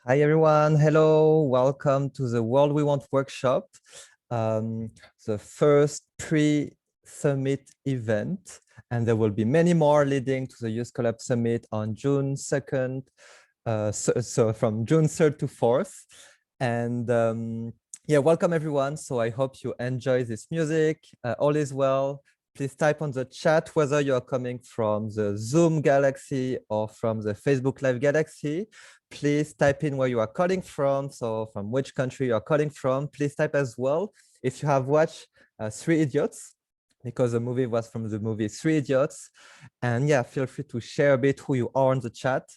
Hi, everyone. Hello. Welcome to the World We Want workshop, the first pre-summit event. And there will be many more leading to the Youth Collab Summit on June 2nd, so from June 3rd to 4th. And yeah, welcome, everyone. So I hope you enjoy this music. All is well. Please type on the chat whether you are coming from the Zoom Galaxy or from the Facebook Live Galaxy. Please type in where you are calling from. So from which country you are calling from. Please type as well if you have watched Three Idiots, because the movie was from the movie Three Idiots. And yeah, feel free to share a bit who you are in the chat.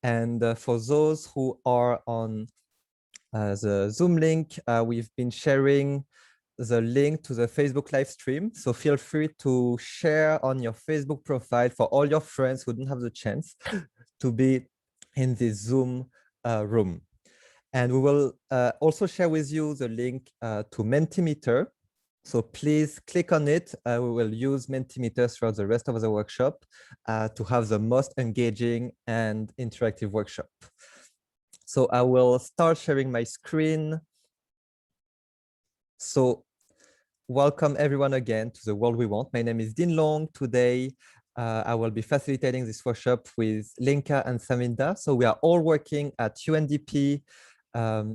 And for those who are on the Zoom link, we've been sharing the link to the Facebook live stream. So feel free to share on your Facebook profile for all your friends who didn't have the chance to be in this Zoom room. And we will also share with you the link to Mentimeter. So please click on it. We will use Mentimeter throughout the rest of the workshop to have the most engaging and interactive workshop. So I will start sharing my screen. So welcome everyone again to the World We Want. My name is Dean Long. Today, I will be facilitating this workshop with Linka and Saminda. So we are all working at UNDP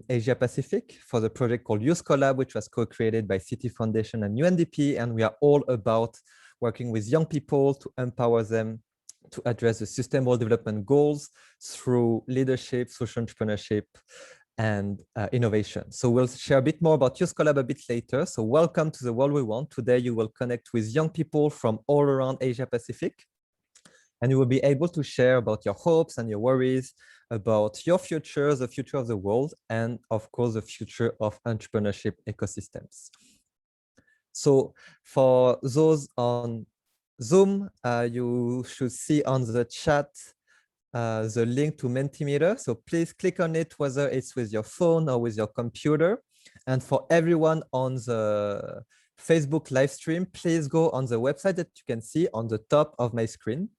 Asia Pacific for the project called Youth Collab, which was co-created by City Foundation and UNDP. And we are all about working with young people to empower them to address the Sustainable Development Goals through leadership, social entrepreneurship, and innovation. So we'll share a bit more about Youth Collab a bit later. So welcome to the World We Want. Today you will connect with young people from all around Asia Pacific, and you will be able to share about your hopes and your worries about your future, the future of the world, and of course, the future of entrepreneurship ecosystems. So for those on Zoom, you should see on the chat the link to Mentimeter. So please click on it, whether it's with your phone or with your computer. And for everyone on the Facebook live stream, please go on the website that you can see on the top of my screen,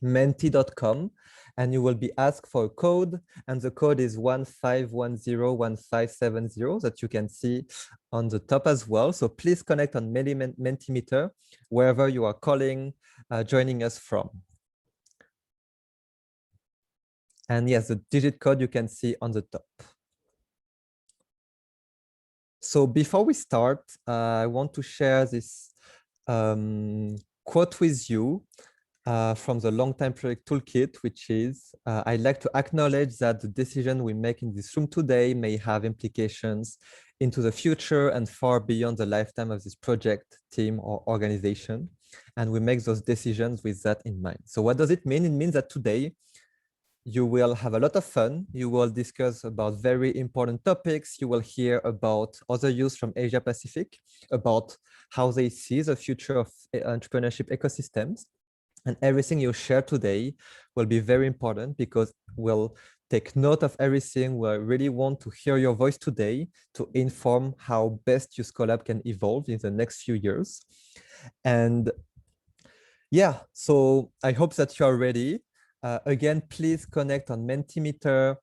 menti.com, and you will be asked for a code, and the code is 15101570 that you can see on the top as well. So please connect on Mentimeter wherever you are calling, joining us from. And yes, the digit code you can see on the top. So before we start, I want to share this quote with you from the Long Time Project Toolkit, which is, I'd like to acknowledge that the decision we make in this room today may have implications into the future and far beyond the lifetime of this project, team, or organization. And we make those decisions with that in mind. So what does it mean? It means that today, you will have a lot of fun. You will discuss about very important topics. You will hear about other youth from Asia Pacific, about how they see the future of entrepreneurship ecosystems. And everything you share today will be very important because we'll take note of everything. We really want to hear your voice today to inform how best Youth Collab can evolve in the next few years. And yeah, so I hope that you are ready. Again, please connect on Mentimeter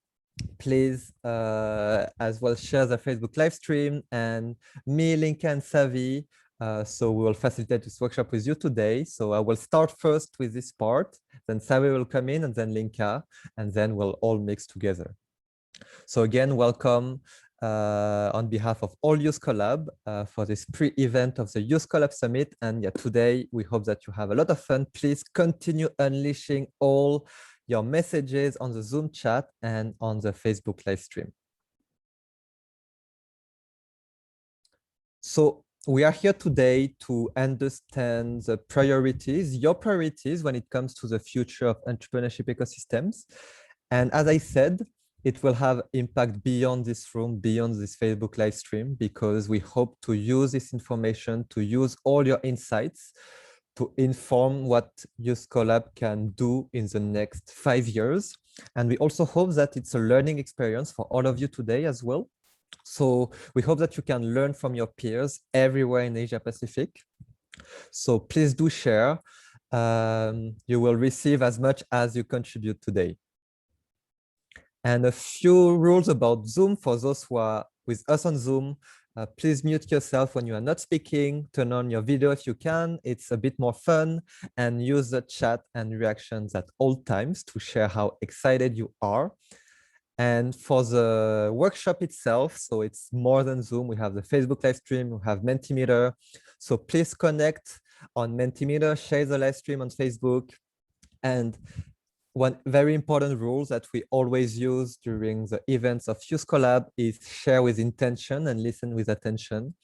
please as well share the Facebook live stream, and me, Linka, and Savi. So we will facilitate this workshop with you today. So I will start first with this part, then Savi will come in, and then Linka, and then we'll all mix together. So again, welcome on behalf of all Youth Collab for this pre-event of the Youth Collab Summit. And yeah, today we hope that you have a lot of fun. Please continue unleashing all your messages on the Zoom chat and on the Facebook live stream. So we are here today to understand the priorities, your priorities when it comes to the future of entrepreneurship ecosystems. And as I said, it will have impact beyond this room, beyond this Facebook live stream, because we hope to use this information, to use all your insights to inform what Youth Collab can do in the next 5 years. And we also hope that it's a learning experience for all of you today as well. So we hope that you can learn from your peers everywhere in Asia Pacific. So please do share. You will receive as much as you contribute today. And a few rules about Zoom for those who are with us on Zoom. Please mute yourself when you are not speaking. Turn on your video if you can. It's a bit more fun. And use the chat and reactions at all times to share how excited you are. And for the workshop itself, so it's more than Zoom. We have the Facebook live stream, we have Mentimeter. So please connect on Mentimeter, share the live stream on Facebook. And one very important rule that we always use during the events of Youth Collab is share with intention and listen with attention.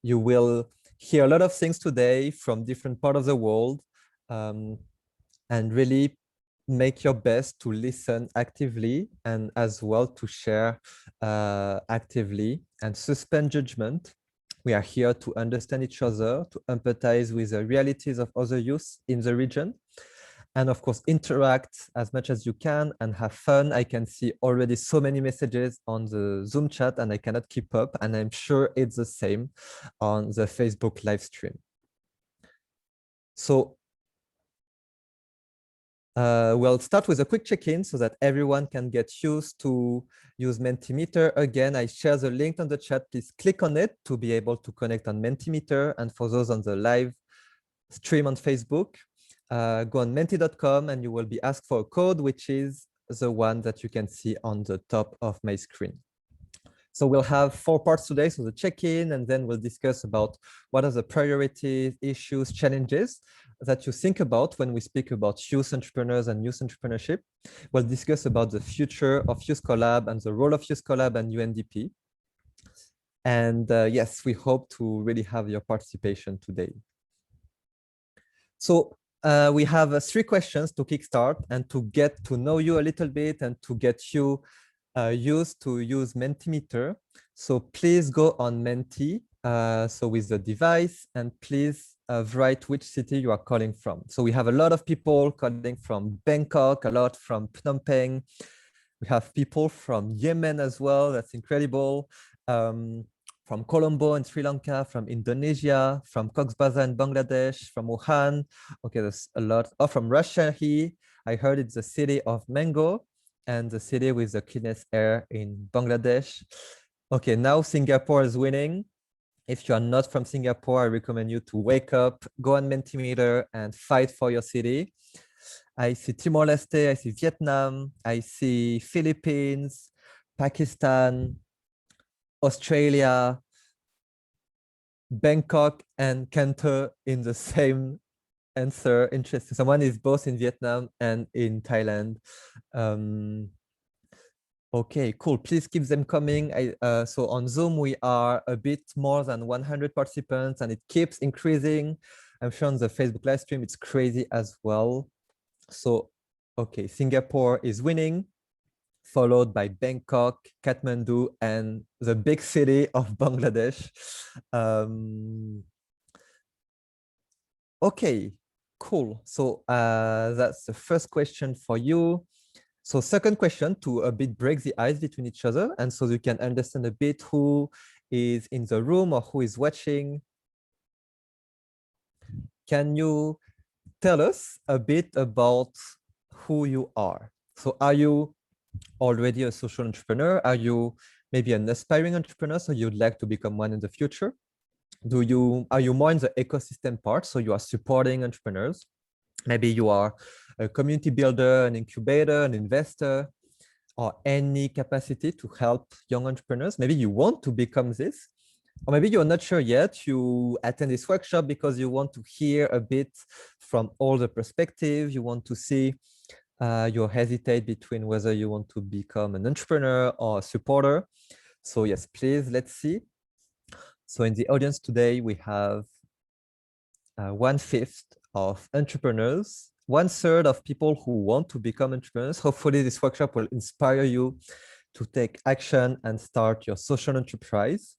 You will hear a lot of things today from different parts of the world, and really make your best to listen actively and as well to share actively, and suspend judgment. We are here to understand each other, to empathize with the realities of other youth in the region, and of course interact as much as you can and have fun. I can see already so many messages on the Zoom chat and I cannot keep up, and I'm sure it's the same on the Facebook live stream. So we'll start with a quick check-in so that everyone can get used to use Mentimeter. Again, I share the link on the chat. Please click on it to be able to connect on Mentimeter. And for those on the live stream on Facebook, go on menti.com and you will be asked for a code, which is the one that you can see on the top of my screen. So we'll have 4 parts today. So the check-in, and then we'll discuss about what are the priorities, issues, challenges that you think about when we speak about youth entrepreneurs and youth entrepreneurship. We'll discuss about the future of Youth Collab and the role of Youth Collab and UNDP. And yes, we hope to really have your participation today. So we have 3 questions to kickstart and to get to know you a little bit and to get you used to use Mentimeter. So please go on Menti, so with the device, and please write which city you are calling from. So we have a lot of people calling from Bangkok, a lot from Phnom Penh. We have people from Yemen as well. That's incredible. From Colombo in Sri Lanka, from Indonesia, from Cox's Bazar in Bangladesh, from Wuhan. Okay, there's a lot. Oh, from Russia here. I heard it's the city of mango and the city with the cleanest air in Bangladesh. Okay, now Singapore is winning. If you are not from Singapore, I recommend you to wake up, go on Mentimeter and fight for your city. I see Timor-Leste, I see Vietnam, I see Philippines, Pakistan, Australia, Bangkok, and Canton in the same answer. Interesting. Someone is both in Vietnam and in Thailand. Okay, cool. Please keep them coming. So on Zoom, we are a bit more than 100 participants and it keeps increasing. I'm sure on the Facebook live stream, it's crazy as well. So, okay, Singapore is winning, followed by Bangkok, Kathmandu, and the big city of Bangladesh. Okay, cool. So that's the first question for you. So second question, to a bit break the ice between each other, and so you can understand a bit who is in the room or who is watching. Can you tell us a bit about who you are? So are you already a social entrepreneur? Are you maybe an aspiring entrepreneur, so you'd like to become one in the future? Are you more in the ecosystem part, so you are supporting entrepreneurs? Maybe you are a community builder, an incubator, an investor, or any capacity to help young entrepreneurs. Maybe you want to become this, or maybe you're not sure yet. You attend this workshop because you want to hear a bit from all the perspectives. You want to see, you hesitate between whether you want to become an entrepreneur or a supporter. So yes, please, let's see. So in the audience today, we have 1/5 of entrepreneurs, 1/3 of people who want to become entrepreneurs. Hopefully this workshop will inspire you to take action and start your social enterprise.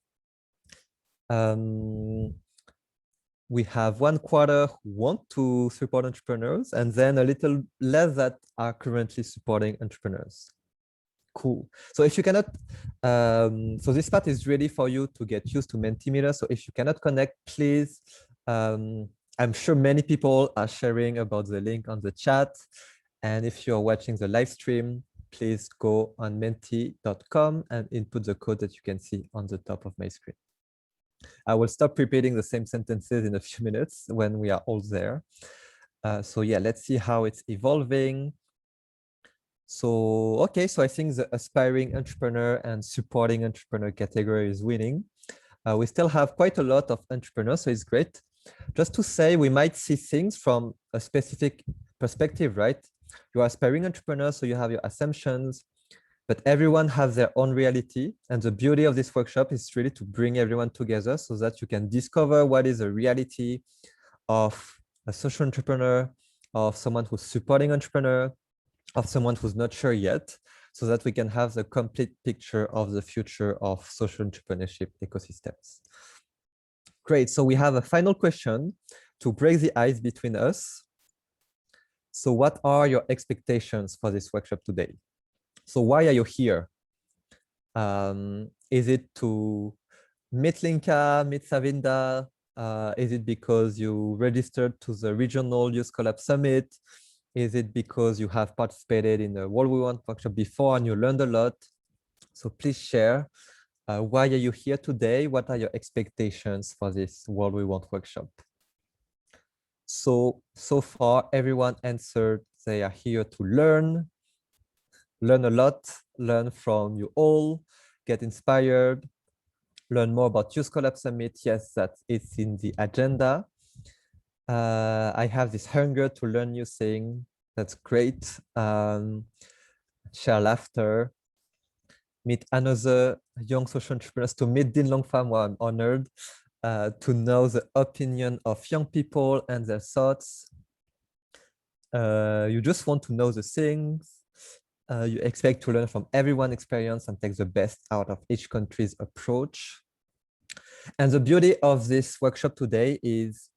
We have 1/4 who want to support entrepreneurs, and then a little less that are currently supporting entrepreneurs. Cool. So if you cannot, so this part is ready for you to get used to Mentimeter. So if you cannot connect, please, I'm sure many people are sharing about the link on the chat. And if you're watching the live stream, please go on menti.com and input the code that you can see on the top of my screen. I will stop repeating the same sentences in a few minutes when we are all there. So yeah, let's see how it's evolving. So, okay, so I think the aspiring entrepreneur and supporting entrepreneur category is winning. We still have quite a lot of entrepreneurs, so it's great. Just to say, we might see things from a specific perspective, right? You're aspiring entrepreneur, so you have your assumptions, but everyone has their own reality. And the beauty of this workshop is really to bring everyone together so that you can discover what is the reality of a social entrepreneur, of someone who's supporting entrepreneur, of someone who's not sure yet, so that we can have the complete picture of the future of social entrepreneurship ecosystems. Great, so we have a final question to break the ice between us. So what are your expectations for this workshop today? So why are you here? Is it to meet Linka, meet Savinda? Is it because you registered to the Regional Youth Collab Summit? Is it because you have participated in the World We Want workshop before and you learned a lot? So please share. Why are you here today? What are your expectations for this World We Want workshop? So far, everyone answered they are here to learn a lot, learn from you all, get inspired, learn more about Youth Collab Summit. Yes, that is in the agenda. I have this hunger to learn new things. That's great. Share laughter, meet another young social entrepreneurs, to meet Din Long Pham. Well, I'm honored to know the opinion of young people and their thoughts. You just want to know the things. You expect to learn from everyone's experience and take the best out of each country's approach. And the beauty of this workshop today is,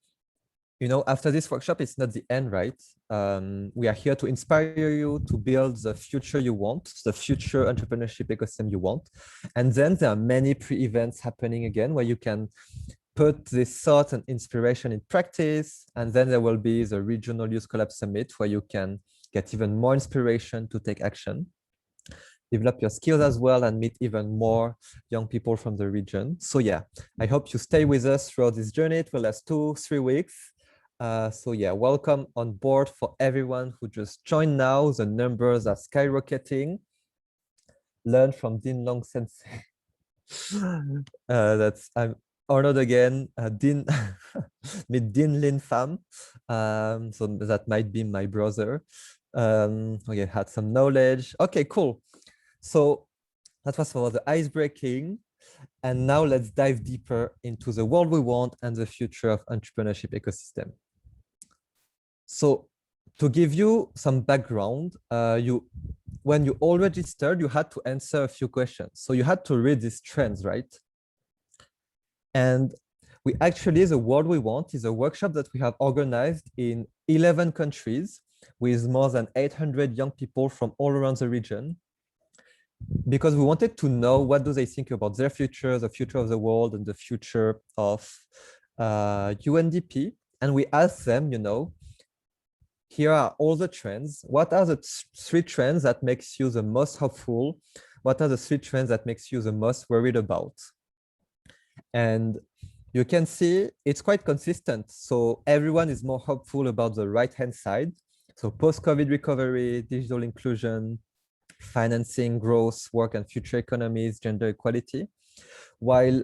you know, after this workshop, it's not the end, right? We are here to inspire you to build the future you want, the future entrepreneurship ecosystem you want. And then there are many pre-events happening again where you can put this thought and inspiration in practice. And then there will be the Regional Youth Collab Summit where you can get even more inspiration to take action, develop your skills as well, and meet even more young people from the region. So yeah, I hope you stay with us throughout this journey. It will last 2-3 weeks. So yeah, welcome on board for everyone who just joined now. The numbers are skyrocketing. Learn from Din Long Sensei. I'm honored again. Meet Din Lin Pham. So that might be my brother. Okay, had some knowledge. Okay, cool. So that was for the ice breaking. And now let's dive deeper into the world we want and the future of entrepreneurship ecosystem. So to give you some background, when you all registered, you had to answer a few questions. So you had to read these trends, right? And the World We Want is a workshop that we have organized in 11 countries with more than 800 young people from all around the region, because we wanted to know what do they think about their future, the future of the world, and the future of UNDP. And we asked them, you know, here are all the trends. What are the three trends that makes you the most hopeful? What are the three trends that makes you the most worried about? And you can see it's quite consistent. So everyone is more hopeful about the right-hand side. So post-COVID recovery, digital inclusion, financing, growth, work and future economies, gender equality. While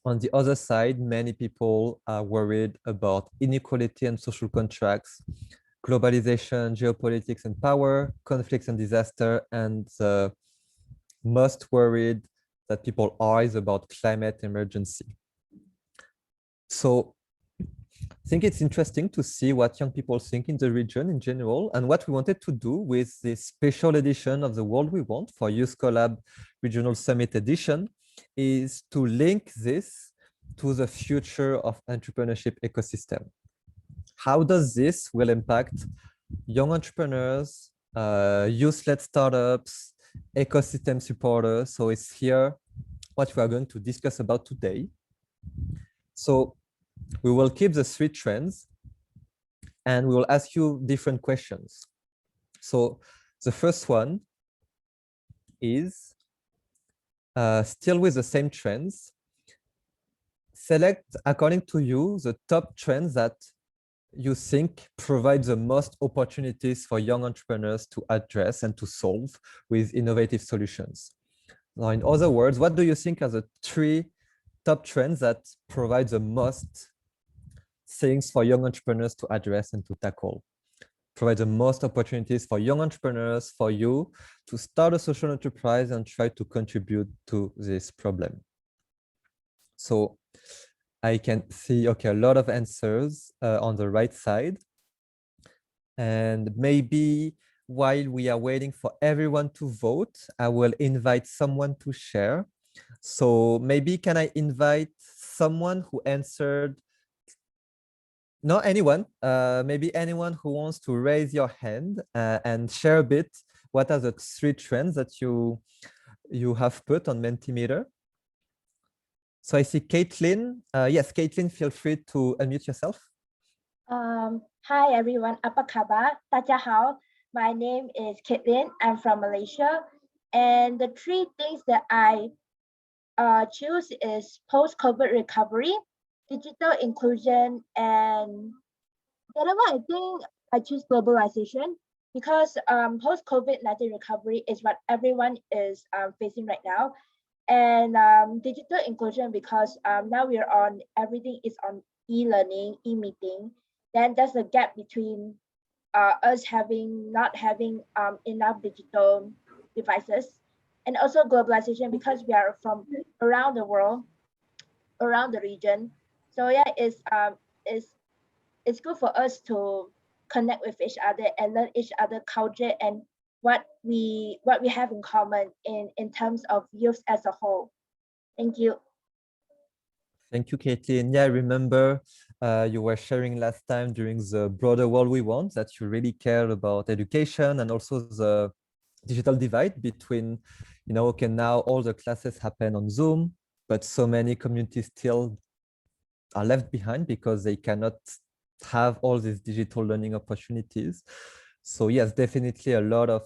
on the other side, many people are worried about inequality and social contracts, globalization, geopolitics and power, conflicts and disaster, and the most worried that people are is about climate emergency. So I think it's interesting to see what young people think in the region in general. And what we wanted to do with this special edition of The World We Want for Youth Collab Regional Summit Edition is to link this to the future of entrepreneurship ecosystem. How does this will impact young entrepreneurs, youth-led startups, ecosystem supporters? So it's here what we are going to discuss about today. So we will keep the three trends and we will ask you different questions. So the first one is still with the same trends. Select, according to you, the top trends that you think provide the most opportunities for young entrepreneurs to address and to solve with innovative solutions. Now, in other words, what do you think are the three top trends that provide the most things for young entrepreneurs to address and to tackle? Provide the most opportunities for young entrepreneurs, for you to start a social enterprise and try to contribute to this problem. So I can see, okay, a lot of answers on the right side. And maybe while we are waiting for everyone to vote, I will invite someone to share. So maybe can I invite someone who answered? No, anyone, maybe anyone who wants to raise your hand and share a bit. What are the three trends that you have put on Mentimeter? So I see Caitlin. Yes, Caitlin, feel free to unmute yourself. Hi everyone, apa kabar? Tajahao. My name is Caitlin. I'm from Malaysia. And the three things that I choose is post-COVID recovery, digital inclusion, and the other one, I think I choose globalization because post-COVID-19 recovery is what everyone is facing right now. And digital inclusion because now we're on, everything is on e-learning, e-meeting. Then there's a gap between us not having enough digital devices, and also globalization because we are from around the world, around the region. So yeah, it's good for us to connect with each other and learn each other culture and what we have in common in terms of youth as a whole. Thank you. Thank you, Caitlin. Yeah, I remember you were sharing last time during the broader World We Want that you really care about education and also the digital divide between, okay, now all the classes happen on Zoom, but so many communities still are left behind because they cannot have all these digital learning opportunities. So yes, definitely a lot of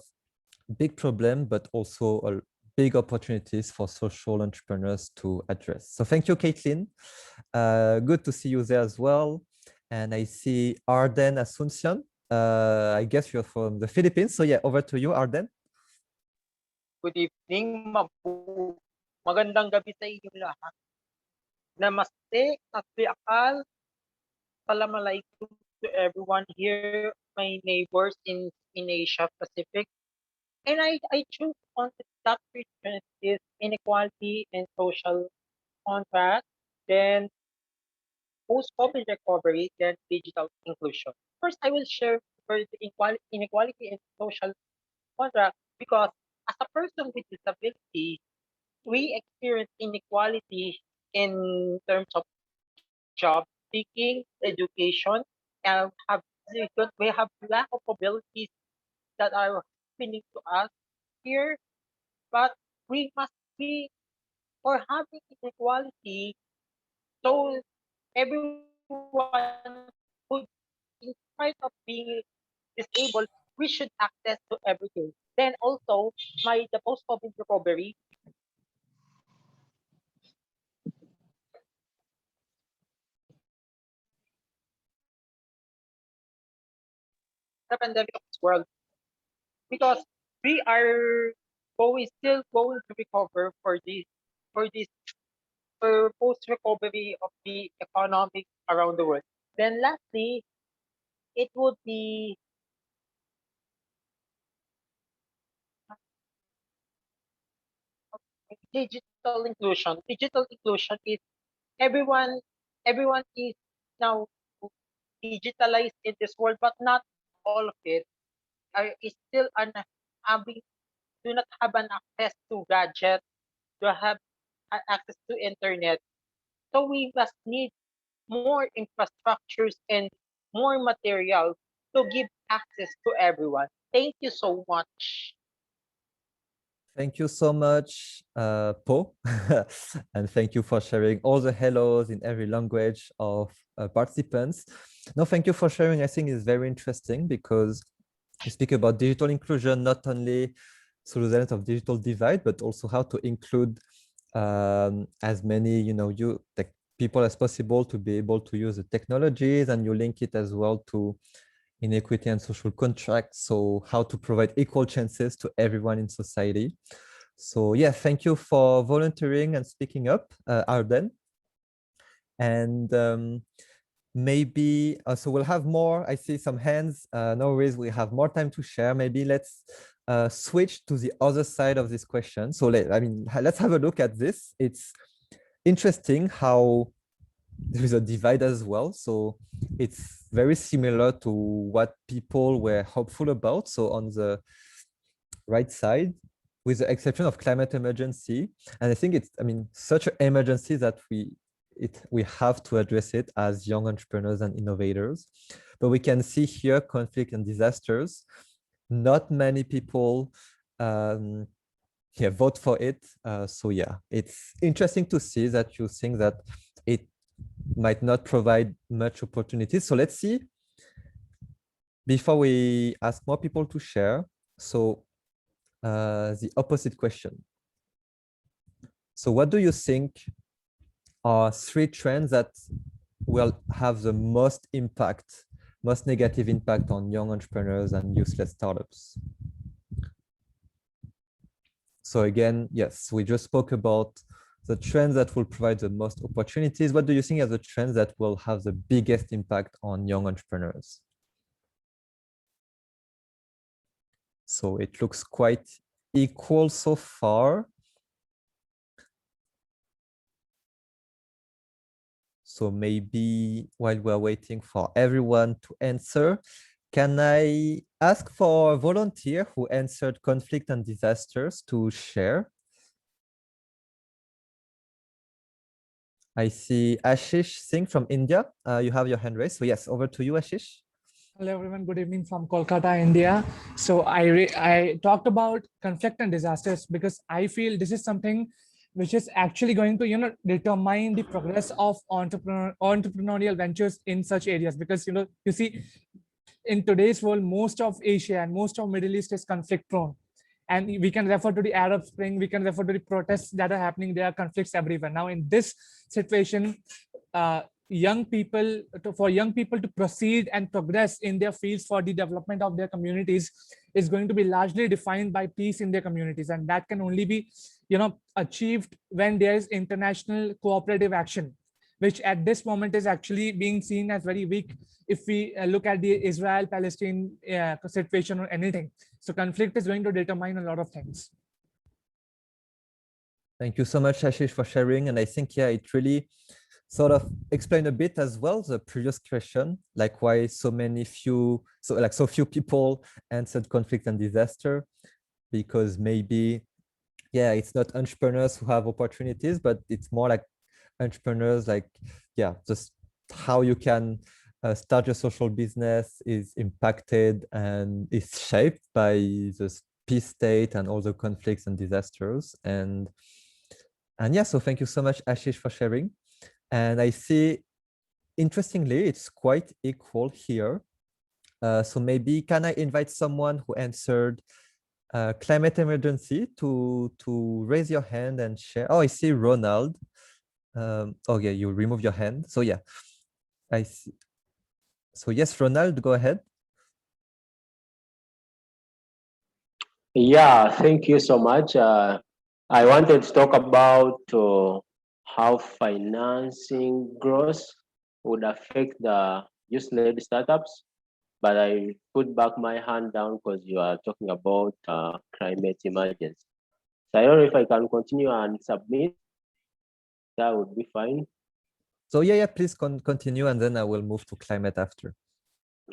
big problem, but also a big opportunities for social entrepreneurs to address. So thank you, Caitlin. Good to see you there as well. And I see Arden Asuncion. I guess you're from the Philippines. So yeah, over to you, Arden. Good evening, magandang gabi sa inyong lahat. Namaste, Akal, Assalamualaikum to everyone here, my neighbors in Asia Pacific. And I choose on the top three trends is inequality and social contract, then post-COVID recovery, then digital inclusion. First, I will share for the inequality and social contract because as a person with disability, we experience inequality in terms of job seeking, education, and we have lack of abilities that are happening to us here, but we must be or having inequality so everyone would, in spite of being disabled, we should access to everything. Then also, the post-COVID recovery, the pandemic of this world, because we are still going to recover for this for post recovery of the economic around the world. Then lastly, it would be digital inclusion. Digital inclusion is everyone everyone is now digitalized in this world, but not all of it is still having do not have an access to gadget, to have access to internet. So we must need more infrastructures and more materials to give access to everyone. Thank you so much. Thank you so much, Po, and thank you for sharing all the hellos in every language of participants. No, thank you for sharing. I think it's very interesting because you speak about digital inclusion, not only through the lens of digital divide, but also how to include as many, people as possible to be able to use the technologies, and you link it as well to inequity and social contracts. So how to provide equal chances to everyone in society. So yeah, thank you for volunteering and speaking up, Arden. And maybe, so we'll have more, I see some hands, no worries, we have more time to share. Maybe let's switch to the other side of this question. So let's have a look at this. It's interesting how there is a divide as well. So it's very similar to what people were hopeful about. So on the right side, with the exception of climate emergency, and I think it's, such an emergency that we have to address it as young entrepreneurs and innovators. But we can see here conflict and disasters. Not many people vote for it. So yeah, it's interesting to see that you think that it might not provide much opportunities. So let's see, before we ask more people to share, so the opposite question. So what do you think are 3 trends that will have the most negative impact on young entrepreneurs and youth-led startups? So again, yes, we just spoke about the trends that will provide the most opportunities. What do you think are the trends that will have the biggest impact on young entrepreneurs? So it looks quite equal so far. So maybe while we're waiting for everyone to answer, can I ask for a volunteer who answered conflict and disasters to share? I see Ashish Singh from India. You have your hand raised. So yes, over to you, Ashish. Hello, everyone. Good evening from Kolkata, India. So I talked about conflict and disasters because I feel this is something which is actually going to, determine the progress of entrepreneurial ventures in such areas. Because, you see, in today's world, most of Asia and most of Middle East is conflict prone. And we can refer to the Arab Spring, we can refer to the protests that are happening. There are conflicts everywhere. Now, in this situation, for young people to proceed and progress in their fields for the development of their communities is going to be largely defined by peace in their communities. And that can only be, achieved when there is international cooperative action, which at this moment is actually being seen as very weak if we look at the Israel-Palestine situation or anything. So conflict is going to determine a lot of things. Thank you so much, Ashish, for sharing. And I think, yeah, it really sort of explained a bit as well the previous question, like why so few people answered conflict and disaster, because maybe, yeah, it's not entrepreneurs who have opportunities, but it's more like entrepreneurs, like, yeah, just how you can start your social business is impacted and is shaped by the peace state and all the conflicts and disasters. And yeah, so thank you so much, Ashish, for sharing. And I see, interestingly, it's quite equal here. So maybe can I invite someone who answered climate emergency to raise your hand and share? Oh, I see Ronald. Oh yeah, you remove your hand. So yeah, I see. So yes, Ronald, go ahead. Yeah, thank you so much. I wanted to talk about how financing growth would affect the youth-led startups, but I put back my hand down because you are talking about climate emergency. So I don't know if I can continue and submit. That would be fine. So yeah, please continue, and then I will move to climate after.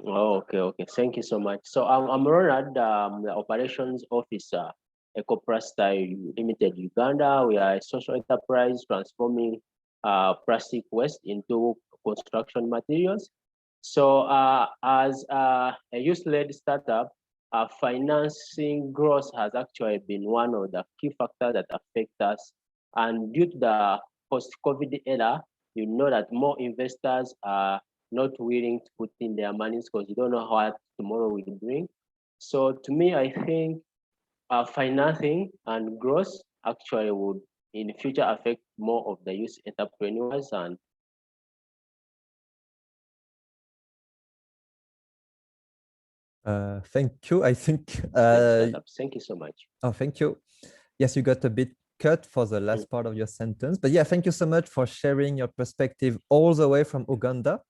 Oh, okay. Thank you so much. So I'm Ronald, the operations officer, EcoPlasta Limited Uganda. We are a social enterprise transforming plastic waste into construction materials. So as a youth-led startup, financing growth has actually been one of the key factors that affect us. And due to the post-COVID era, you know that more investors are not willing to put in their money because you don't know what tomorrow will bring. So to me, I think financing and growth actually would in the future affect more of the youth entrepreneurs and Thank you. I think. startups. Thank you so much. Oh, thank you. Yes, you got a bit cut for the last part of your sentence, but yeah, thank you so much for sharing your perspective all the way from Uganda.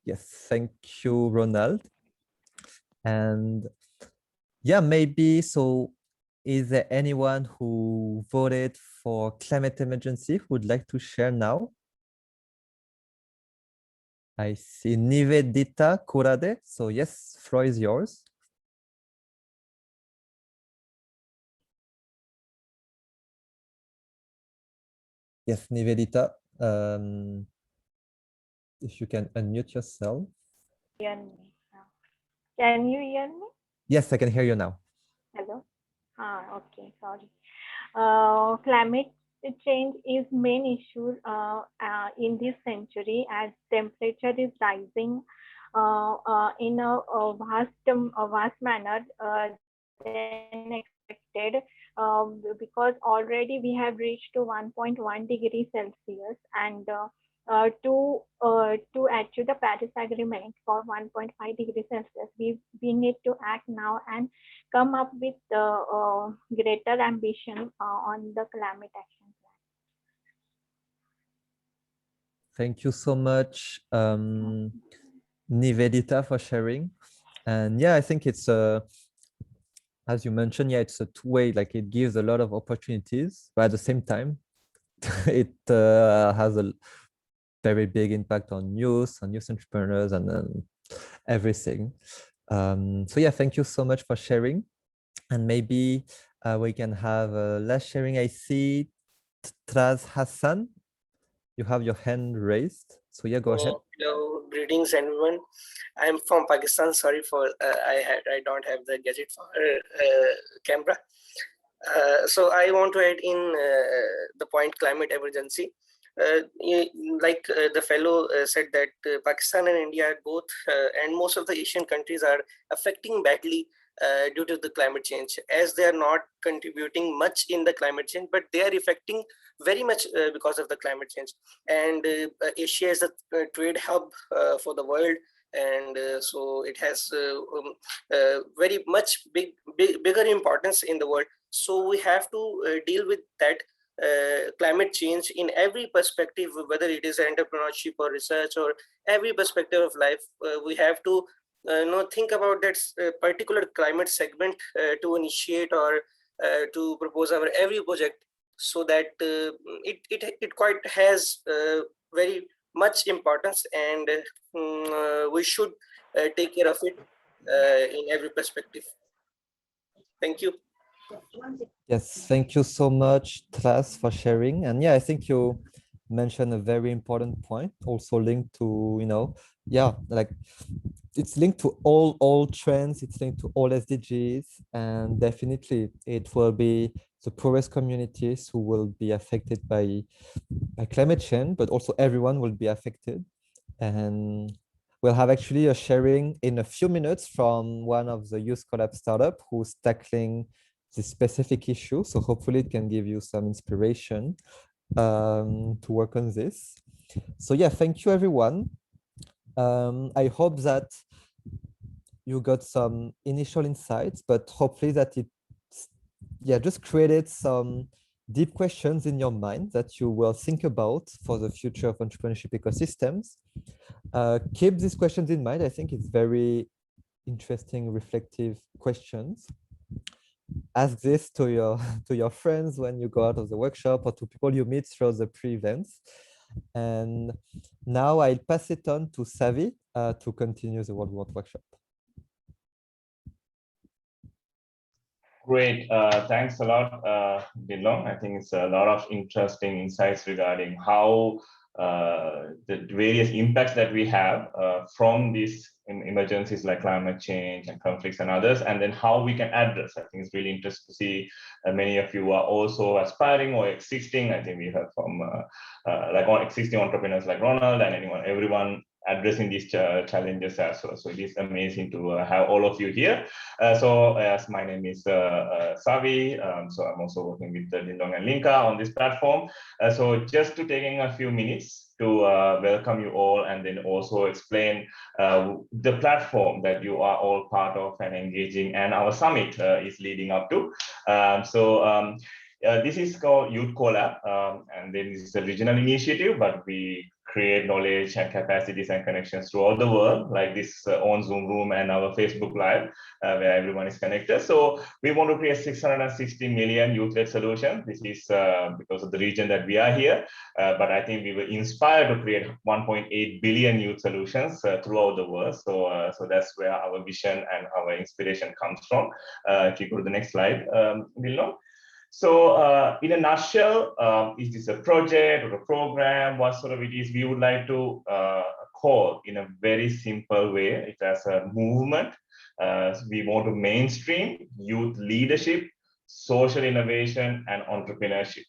Yes, thank you, Ronald. And yeah, maybe so. Is there anyone who voted for climate emergency who would like to share now? I see Nivedita Kurade. So yes, floor is yours. Yes, Nivedita, if you can unmute yourself. Hear me. Can you hear me? Yes, I can hear you now. Hello. Okay. Sorry. Climate change is main issue in this century as temperature is rising in a vast manner than expected because already we have reached to 1.1 degree Celsius and to achieve the Paris Agreement for 1.5 degrees Celsius, we need to act now and come up with greater ambition on the climate action plan. Thank you so much, Nivedita, for sharing. And yeah, I think it's as you mentioned, yeah, it's a two-way, like it gives a lot of opportunities, but at the same time, it has a very big impact on youth entrepreneurs and everything. So yeah, thank you so much for sharing. And maybe we can have last sharing. I see Traz Hassan, you have your hand raised. So yeah, go ahead. Hello, greetings everyone. I'm from Pakistan. Sorry for I don't have the gadget for camera. So I want to add in the point climate emergency. The fellow said that Pakistan and India both and most of the Asian countries are affecting badly due to the climate change, as they are not contributing much in the climate change, but they are affecting very much because of the climate change. And Asia is a trade hub for the world, and so it has very much bigger importance in the world. So we have to deal with that climate change in every perspective, whether it is entrepreneurship or research or every perspective of life. We have to think about that particular climate segment to initiate or to propose our every project, so that it quite has very much importance, and we should take care of it in every perspective. Thank you. Yes, thank you so much, Tras, for sharing. And yeah, I think you mentioned a very important point, also linked to, yeah, like it's linked to all trends, it's linked to all SDGs, and definitely it will be the poorest communities who will be affected by climate change, but also everyone will be affected. And we'll have actually a sharing in a few minutes from one of the Youth Collab startup who's tackling this specific issue. So hopefully it can give you some inspiration to work on this. So yeah, thank you everyone. I hope that you got some initial insights, but hopefully that it just created some deep questions in your mind that you will think about for the future of entrepreneurship ecosystems. Keep these questions in mind. I think it's very interesting, reflective questions. Ask this to your friends when you go out of the workshop or to people you meet through the pre-events. And now I'll pass it on to Savi to continue the World We Want workshop. Great. Thanks a lot, Dinlong. I think it's a lot of interesting insights regarding how the various impacts that we have from these emergencies like climate change and conflicts and others, and then how we can address. I think it's really interesting to see many of you are also aspiring or existing. I think we have from existing entrepreneurs like Ronald and everyone addressing these challenges as well. So it is amazing to have all of you here. As my name is Savi, so I'm also working with Dinlong and Linka on this platform. So just to taking a few minutes to welcome you all and then also explain the platform that you are all part of and engaging and our summit is leading up to. This is called Youth Collab, and then this is a regional initiative, but we create knowledge and capacities and connections throughout the world, like this on Zoom room and our Facebook Live, where everyone is connected. So we want to create 660 million youth-led solutions. This is because of the region that we are here, but I think we were inspired to create 1.8 billion youth solutions throughout the world. So that's where our vision and our inspiration comes from. If you go to the next slide, Dilno. So in a nutshell, is this a project or a program? What sort of it is? We would like to call in a very simple way. It as a movement. We want to mainstream youth leadership, social innovation, and entrepreneurship.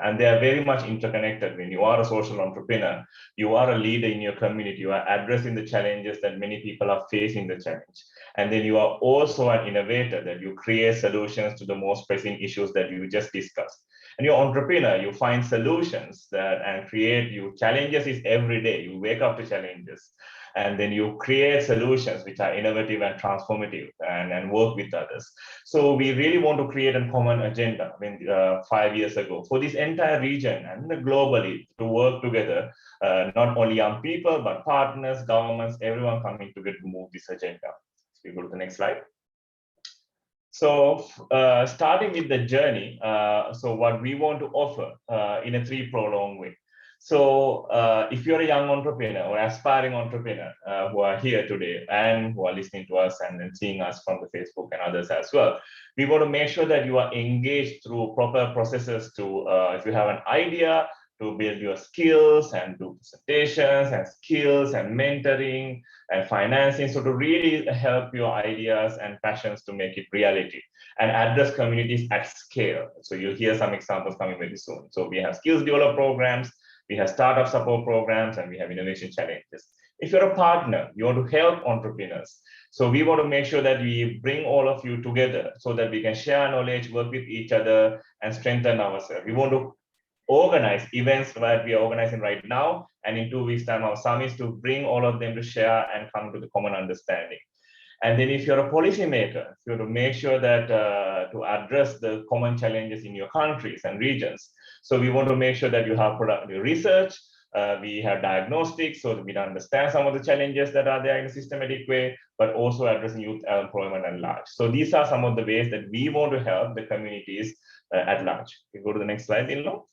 And they are very much interconnected. When you are a social entrepreneur, you are a leader in your community. You are addressing the challenges that many people are facing the challenge. And then you are also an innovator, that you create solutions to the most pressing issues that you just discussed. And you're an entrepreneur, you find solutions and create you challenges is every day. You wake up to challenges. And then you create solutions which are innovative and transformative and work with others. So we really want to create a common agenda 5 years ago for this entire region and globally to work together, not only young people, but partners, governments, everyone coming together to move this agenda. So we go to the next slide. So starting with the journey, so what we want to offer in a three-pronged way. So if you're a young entrepreneur or aspiring entrepreneur who are here today and who are listening to us and then seeing us from the Facebook and others as well, we want to make sure that you are engaged through proper processes to, if you have an idea, to build your skills and do presentations and skills and mentoring and financing. So to really help your ideas and passions to make it reality and address communities at scale. So you'll hear some examples coming very soon. So we have skills development programs, we have startup support programs, and we have innovation challenges. If you're a partner, you want to help entrepreneurs. So we want to make sure that we bring all of you together so that we can share knowledge, work with each other, and strengthen ourselves. We want to organize events that we are organizing right now, and in 2 weeks' time, our summits to bring all of them to share and come to the common understanding. And then if you're a policymaker, you have to make sure that to address the common challenges in your countries and regions. So we want to make sure that you have productive research, we have diagnostics so that we understand some of the challenges that are there in a systematic way, but also addressing youth employment at large. So these are some of the ways that we want to help the communities at large. We go to the next slide, Dilno.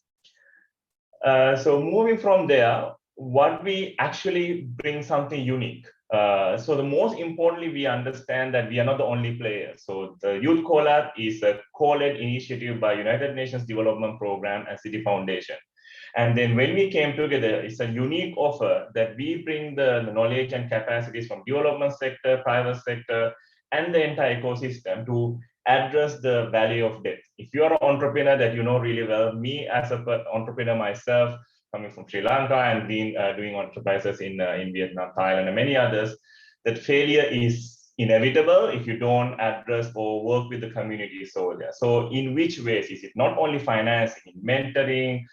So moving from there, what we actually bring something unique. So the most importantly, we understand that we are not the only players. So the Youth Collab is a co-led initiative by United Nations Development Program and City Foundation. And then when we came together, it's a unique offer that we bring the knowledge and capacities from development sector, private sector, and the entire ecosystem to address the value of debt. If you're an entrepreneur that you know really well, me as an entrepreneur myself, coming from Sri Lanka and been doing enterprises in Vietnam, Thailand, and many others, that failure is inevitable if you don't address or work with the communities over there. So in which ways is it not only financing, mentoring,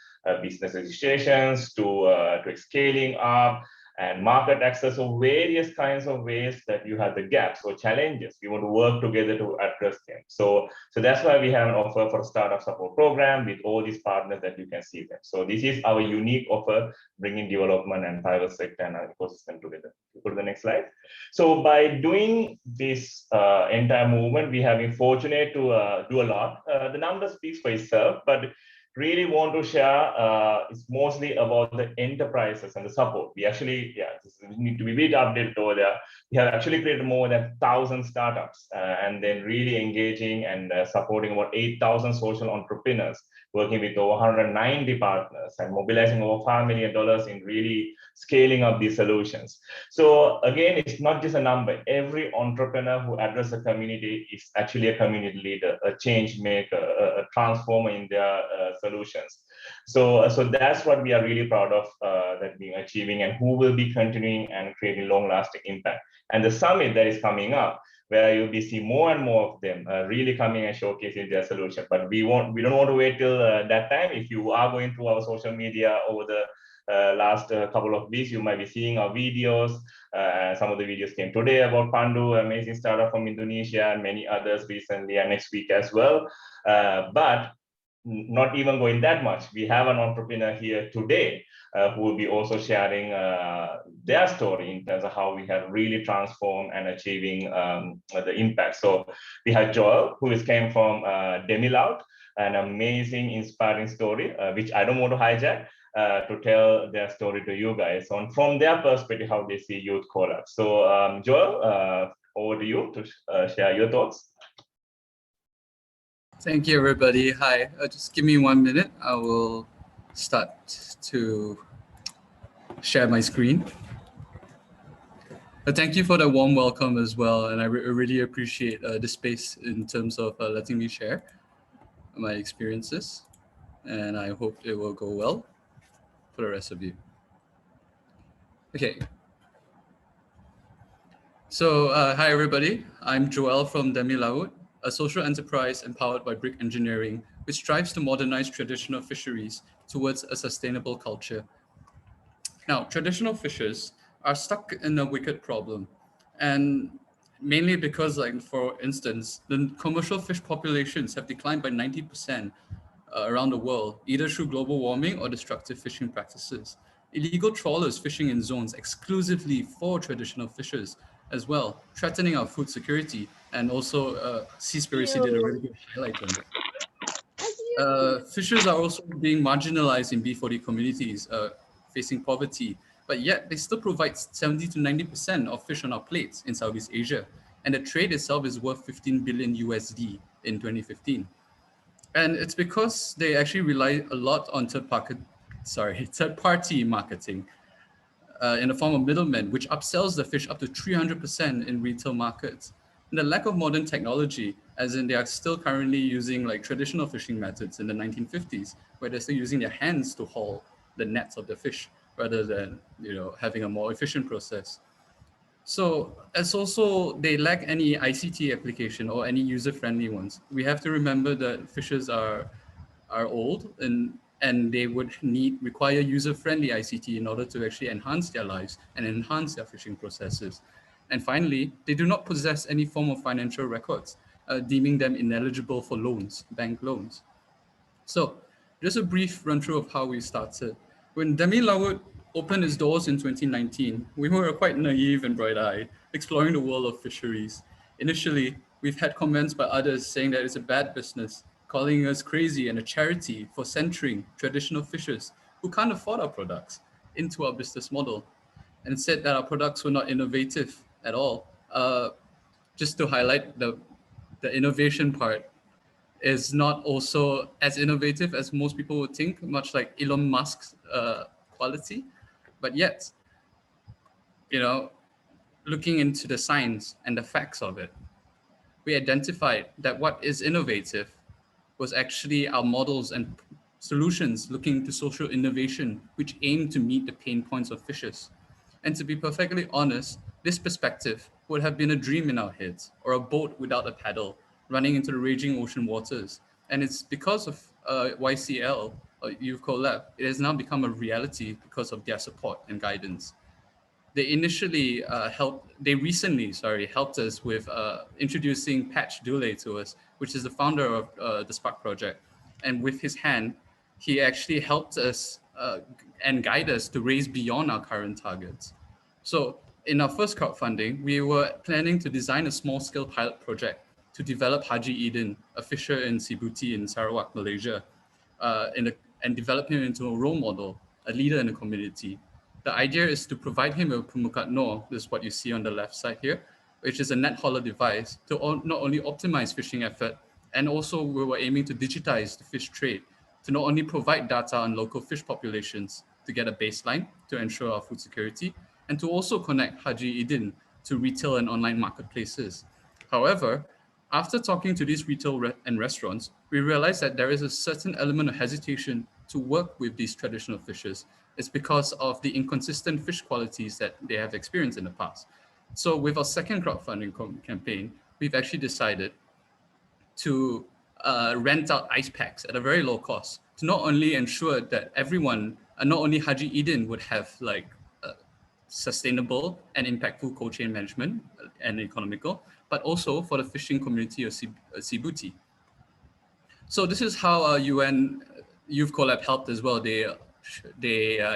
business registrations, to scaling up and market access, or various kinds of ways that you have the gaps or challenges. We want to work together to address them. So that's why we have an offer for a startup support program with all these partners that you can see them. So this is our unique offer, bringing development and private sector and our ecosystem together. Go to the next slide. So by doing this entire movement, we have been fortunate to do a lot. The number speaks for itself, but really want to share it's mostly about the enterprises and the support. We actually, we need to be a bit updated over there. We have actually created more than 1,000 startups and then really engaging and supporting about 8,000 social entrepreneurs, working with over 190 partners and mobilizing over $5 million in really scaling up these solutions. So again, it's not just a number. Every entrepreneur who addresses a community is actually a community leader, a change maker, a transformer in their solutions. So that's what we are really proud of that being achieving, and who will be continuing and creating long-lasting impact. And the summit that is coming up, where you'll be seeing more and more of them really coming and showcasing their solution. But we don't want to wait till that time. If you are going through our social media over the last couple of weeks, you might be seeing our videos. Some of the videos came today about Pandu, amazing startup from Indonesia, and many others recently and next week as well. But not even going that much, we have an entrepreneur here today who will be also sharing their story in terms of how we have really transformed and achieving the impact. So we have Joel, who came from Demilaut, an amazing, inspiring story, which I don't want to hijack, to tell their story to you guys on from their perspective, how they see youth collabs. So Joel, over to you to share your thoughts. Thank you, everybody. Hi, just give me 1 minute. I will start to share my screen. Thank you for the warm welcome as well. And I really appreciate the space in terms of letting me share my experiences. And I hope it will go well for the rest of you. Okay. So hi, everybody. I'm Joel from Demilaut, a social enterprise empowered by Brick Engineering, which strives to modernize traditional fisheries towards a sustainable culture. Now, traditional fishers are stuck in a wicked problem, and mainly because, like, for instance, the commercial fish populations have declined by 90% around the world, either through global warming or destructive fishing practices. Illegal trawlers fishing in zones exclusively for traditional fishers as well, threatening our food security, and also Seaspiracy did a really good highlight on it. Fishers are also being marginalized in B40 communities, facing poverty, but yet they still provide 70 to 90% of fish on our plates in Southeast Asia, and the trade itself is worth 15 billion USD in 2015. And it's because they actually rely a lot on third-party marketing in the form of middlemen, which upsells the fish up to 300% in retail markets. And the lack of modern technology, as in they are still currently using like traditional fishing methods in the 1950s, where they're still using their hands to haul the nets of the fish rather than, you know, having a more efficient process. So it's also, they lack any ICT application or any user-friendly ones. We have to remember that fishers are old and they would require user-friendly ICT in order to actually enhance their lives and enhance their fishing processes. And finally, they do not possess any form of financial records, deeming them ineligible for loans, bank loans. So just a brief run through of how we started. When Demilaut opened its doors in 2019, we were quite naive and bright-eyed, exploring the world of fisheries. Initially, we've had comments by others saying that it's a bad business, calling us crazy and a charity for centering traditional fishers who can't afford our products into our business model, and said that our products were not innovative at all. Just to highlight, the innovation part is not also as innovative as most people would think, much like Elon Musk's quality. But yet, you know, looking into the science and the facts of it, we identified that what is innovative was actually our models and solutions looking into social innovation, which aim to meet the pain points of fishers. And to be perfectly honest, this perspective would have been a dream in our heads, or a boat without a paddle, running into the raging ocean waters. And it's because of YCL, or Youth CoLab, it has now become a reality because of their support and guidance. They recently helped us with introducing Patch Dule to us, which is the founder of the Spark project. And with his hand, he actually helped us and guide us to raise beyond our current targets. So in our first crowdfunding, we were planning to design a small-scale pilot project to develop Haji Eden, a fisher in Sibuti in Sarawak, Malaysia, and develop him into a role model, a leader in the community. The idea is to provide him with Pumukat Noh, this is what you see on the left side here, which is a net hauler device to not only optimize fishing effort, and also we were aiming to digitize the fish trade, to not only provide data on local fish populations to get a baseline to ensure our food security, and to also connect Haji Eden to retail and online marketplaces. However, after talking to these retail and restaurants, we realized that there is a certain element of hesitation to work with these traditional fishers. It's because of the inconsistent fish qualities that they have experienced in the past. So with our second crowdfunding campaign, we've actually decided to rent out ice packs at a very low cost to not only ensure that everyone, not only Haji Eden would have like sustainable and impactful cold chain management and economical, but also for the fishing community of Sibuti. So this is how UN Youth CoLab helped as well. They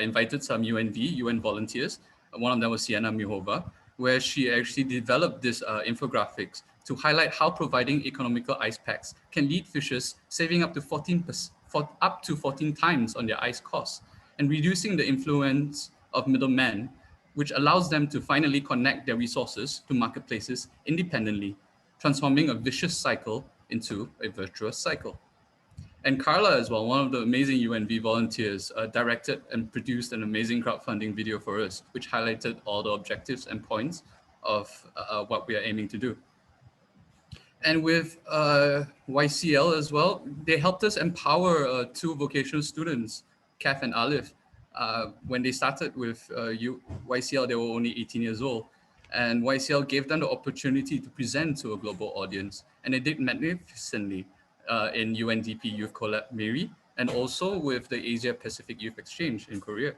invited some UN volunteers. One of them was Sienna Mihova, where she actually developed this infographics to highlight how providing economical ice packs can lead fishers saving up to 14 times on their ice costs and reducing the influence of middlemen, which allows them to finally connect their resources to marketplaces independently, transforming a vicious cycle into a virtuous cycle. And Carla as well, one of the amazing UNV volunteers, directed and produced an amazing crowdfunding video for us, which highlighted all the objectives and points of what we are aiming to do. And with YCL as well, they helped us empower two vocational students, Kaf and Alif. When they started with YCL, they were only 18 years old. And YCL gave them the opportunity to present to a global audience. And they did magnificently in UNDP Youth CoLab Miri, and also with the Asia Pacific Youth Exchange in Korea.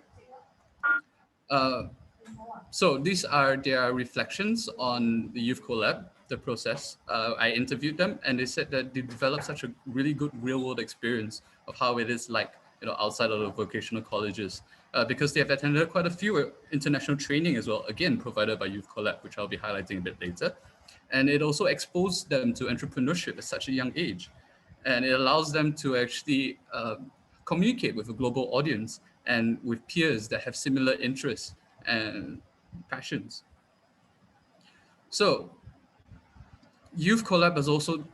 So these are their reflections on the Youth CoLab, the process. I interviewed them and they said that they developed such a really good real world experience of how it is like, outside of the vocational colleges, because they have attended quite a few international training as well, again, provided by Youth CoLab, which I'll be highlighting a bit later. And it also exposed them to entrepreneurship at such a young age. And it allows them to actually communicate with a global audience and with peers that have similar interests and passions. So Youth CoLab has also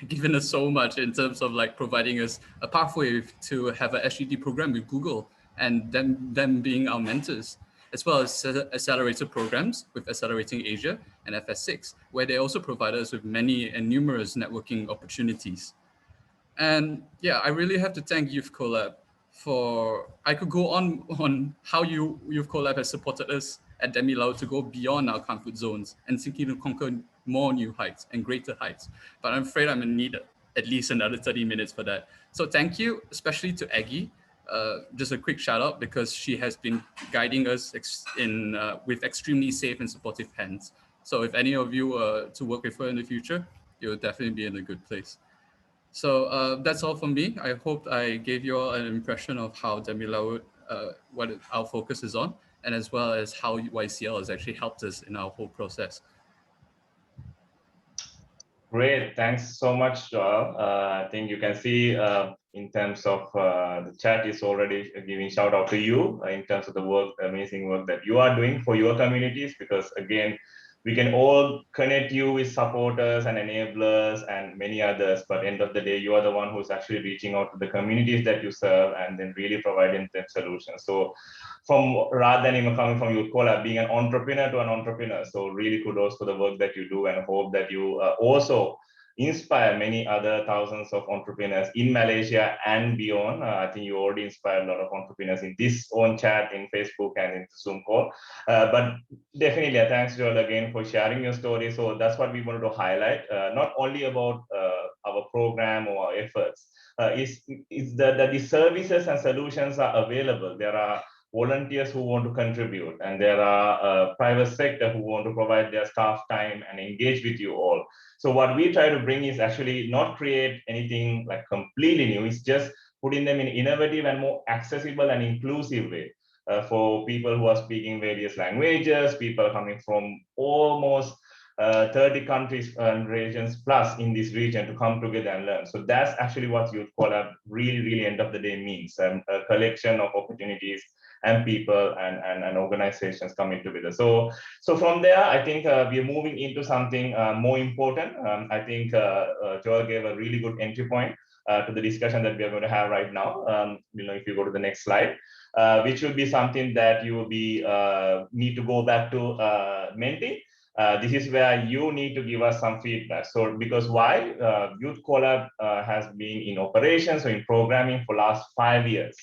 given us so much in terms of like providing us a pathway to have an SGD program with Google and them being our mentors, as well as accelerator programs with Accelerating Asia and FS6, where they also provide us with many and numerous networking opportunities. And yeah, I really have to thank Youth CoLab for, I could go on how Youth CoLab has supported us at Demi Lau to go beyond our comfort zones and seeking to conquer more new heights and greater heights. But I'm afraid I'm in need at least another 30 minutes for that. So thank you, especially to Aggie. Just a quick shout out because she has been guiding us with extremely safe and supportive hands. So if any of you to work with her in the future, you'll definitely be in a good place. So that's all from me. I hope I gave you all an impression of how Demi Lau, what our focus is on, and as well as how YCL has actually helped us in our whole process. Great, thanks so much, Joel. I think you can see in terms of the chat is already giving shout out to you in terms of the work, amazing work that you are doing for your communities, because again, we can all connect you with supporters and enablers and many others, but end of the day, you are the one who's actually reaching out to the communities that you serve and then really providing them solutions. So rather than even coming from Youth CoLab, being an entrepreneur to an entrepreneur. So really kudos for the work that you do, and hope that you also inspire many other thousands of entrepreneurs in Malaysia and beyond. I think you already inspired a lot of entrepreneurs in this own chat, in Facebook and in the Zoom call. But definitely, thanks Joel again for sharing your story. So that's what we wanted to highlight, not only about our program or our efforts, is that the services and solutions are available. There are volunteers who want to contribute, and there are private sector who want to provide their staff time and engage with you all. So what we try to bring is actually not create anything like completely new. It's just putting them in innovative and more accessible and inclusive way for people who are speaking various languages, people coming from almost 30 countries and regions plus in this region to come together and learn. So that's actually what Youth Collab really end of the day means, a collection of opportunities and people and organizations coming together. So from there, I think we are moving into something more important. I think Joel gave a really good entry point to the discussion that we are going to have right now. If you go to the next slide, which will be something that you will be need to go back to Menti. This is where you need to give us some feedback. So because why? Youth Collab has been in operation, so in programming for last 5 years.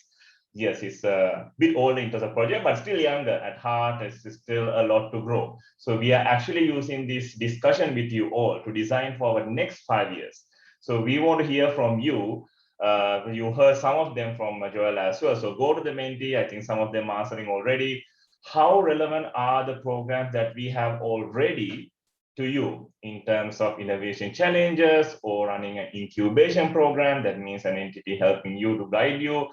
Yes, it's a bit older into the project, but still younger at heart. It's still a lot to grow. So we are actually using this discussion with you all to design for our next 5 years. So we want to hear from you. You heard some of them from Joel as well. So go to the Menti. I think some of them are answering already. How relevant are the programs that we have already to you in terms of innovation challenges or running an incubation program? That means an entity helping you to guide you.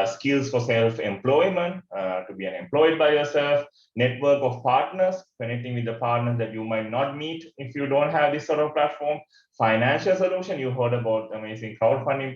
Skills for self-employment, to be unemployed by yourself, network of partners, connecting with the partners that you might not meet if you don't have this sort of platform, financial solution. You heard about amazing crowdfunding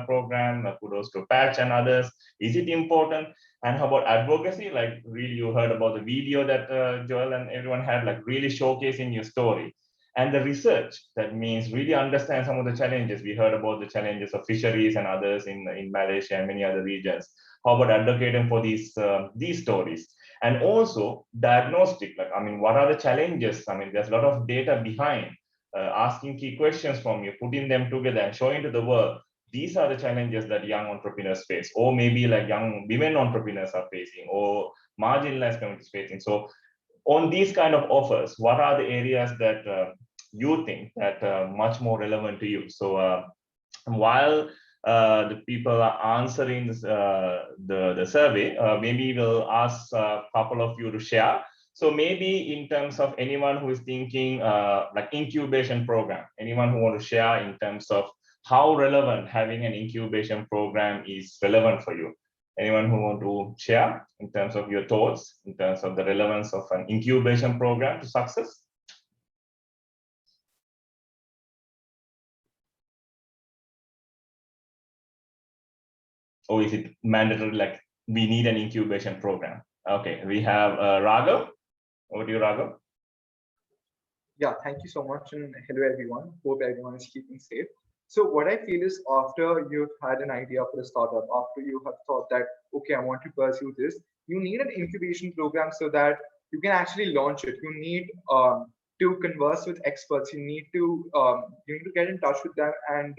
program, kudos to Patch and others. Is it important? And how about advocacy? Like really, you heard about the video that Joel and everyone had, like really showcasing your story. And the research, that means really understand some of the challenges. We heard about the challenges of fisheries and others in Malaysia and many other regions. How about advocating for these stories? And also diagnostic, like, I mean, what are the challenges? I mean, there's a lot of data behind asking key questions from you, putting them together and showing to the world, these are the challenges that young entrepreneurs face, or maybe like young women entrepreneurs are facing, or marginalized communities facing. So on these kind of offers, what are the areas that you think that much more relevant to you? So while the people are answering this, the survey, maybe we'll ask a couple of you to share. So maybe in terms of anyone who is thinking like incubation program, anyone who want to share in terms of how relevant having an incubation program is relevant for you. Anyone who want to share in terms of your thoughts, in terms of the relevance of an incubation program to success? Or is it mandatory, like we need an incubation program? Okay, we have Raghav. Over to you, Raghav. Yeah, thank you so much, and hello everyone. Hope everyone is keeping safe. So what I feel is, after you've had an idea for a startup, after you have thought that, okay, I want to pursue this, you need an incubation program so that you can actually launch it. You need to converse with experts. You need to get in touch with them and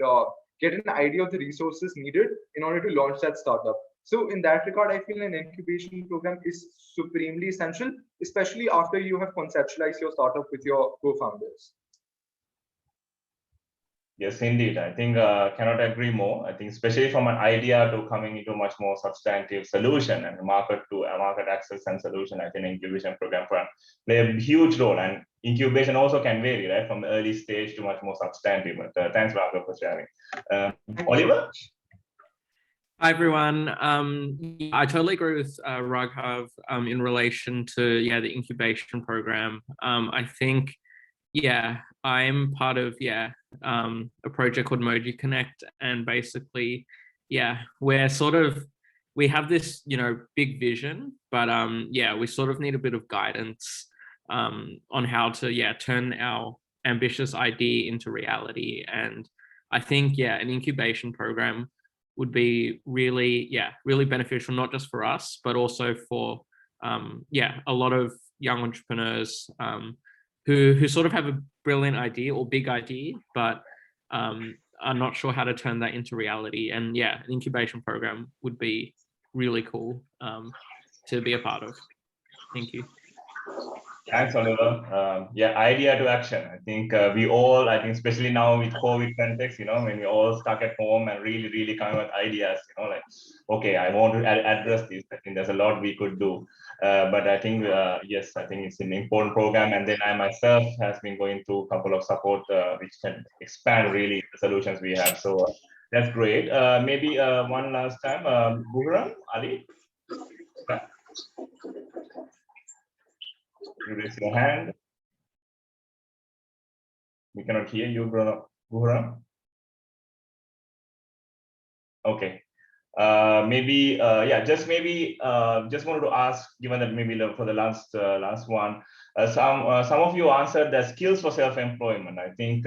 get an idea of the resources needed in order to launch that startup. So in that regard, I feel an incubation program is supremely essential, especially after you have conceptualized your startup with your co-founders. Yes, indeed. I think cannot agree more. I think especially from an idea to coming into a much more substantive solution and market access and solution, I think incubation program play a huge role. And incubation also can vary, right, from the early stage to much more substantive. But thanks, Raghav, for sharing. Oliver? Hi, everyone. I totally agree with Raghav in relation to the incubation program. I think, I'm part of a project called Moji Connect, and basically, we have this big vision, but we sort of need a bit of guidance on how to turn our ambitious idea into reality. And I think an incubation program would be really beneficial, not just for us, but also for a lot of young entrepreneurs who sort of have a brilliant idea or big idea, but are not sure how to turn that into reality. And yeah, an incubation program would be really cool to be a part of. Thank you. Thanks, Oliver. Yeah, idea to action. I think we all, I think especially now with COVID context, when we all stuck at home and really coming with ideas, like, okay, I want to address this. I think there's a lot we could do. But I think, yes, I think it's an important program. And then I myself has been going through a couple of support which can expand really the solutions we have. So that's great. Maybe one last time, Buhram, Ali. Yeah. You raise your hand. We cannot hear you, Buhram. Okay. Maybe, yeah, just wanted to ask, given that maybe for the last one, some of you answered the skills for self-employment. I think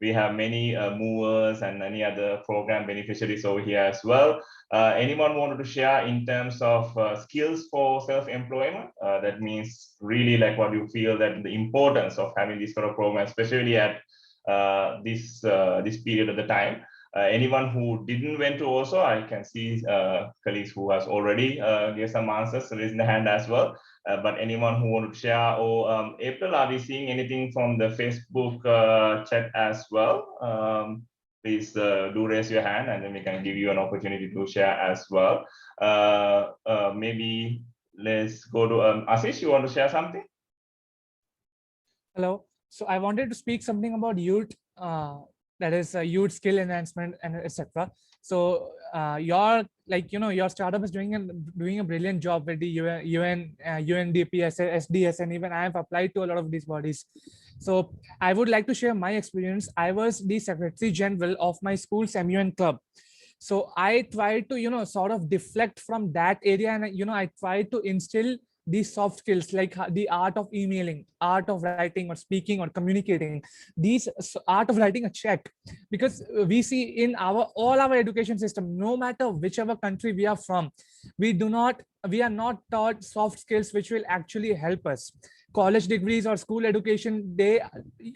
we have many movers and many other program beneficiaries over here as well. Anyone wanted to share in terms of skills for self-employment? That means really like what you feel that the importance of having this sort of program, especially at this period of the time. Anyone who didn't went to also, I can see colleagues who has already gave some answers, so raising the hand as well. But anyone who wanted to share, or April, are we seeing anything from the Facebook chat as well? Please do raise your hand, and then we can give you an opportunity to share as well. Maybe let's go to Ashish. You want to share something? Hello. So I wanted to speak something about youth. That is youth skill enhancement and etc. So your startup is doing a brilliant job with the UNDP, SDS, and even I have applied to a lot of these bodies. So I would like to share my experience. I was the Secretary General of my school's MUN club. So I tried to sort of deflect from that area, and I tried to instill these soft skills like the art of emailing, art of writing or speaking or communicating, these art of writing a check, because we see in all our education system, no matter whichever country we are from, we are not taught soft skills which will actually help us. College degrees or school education,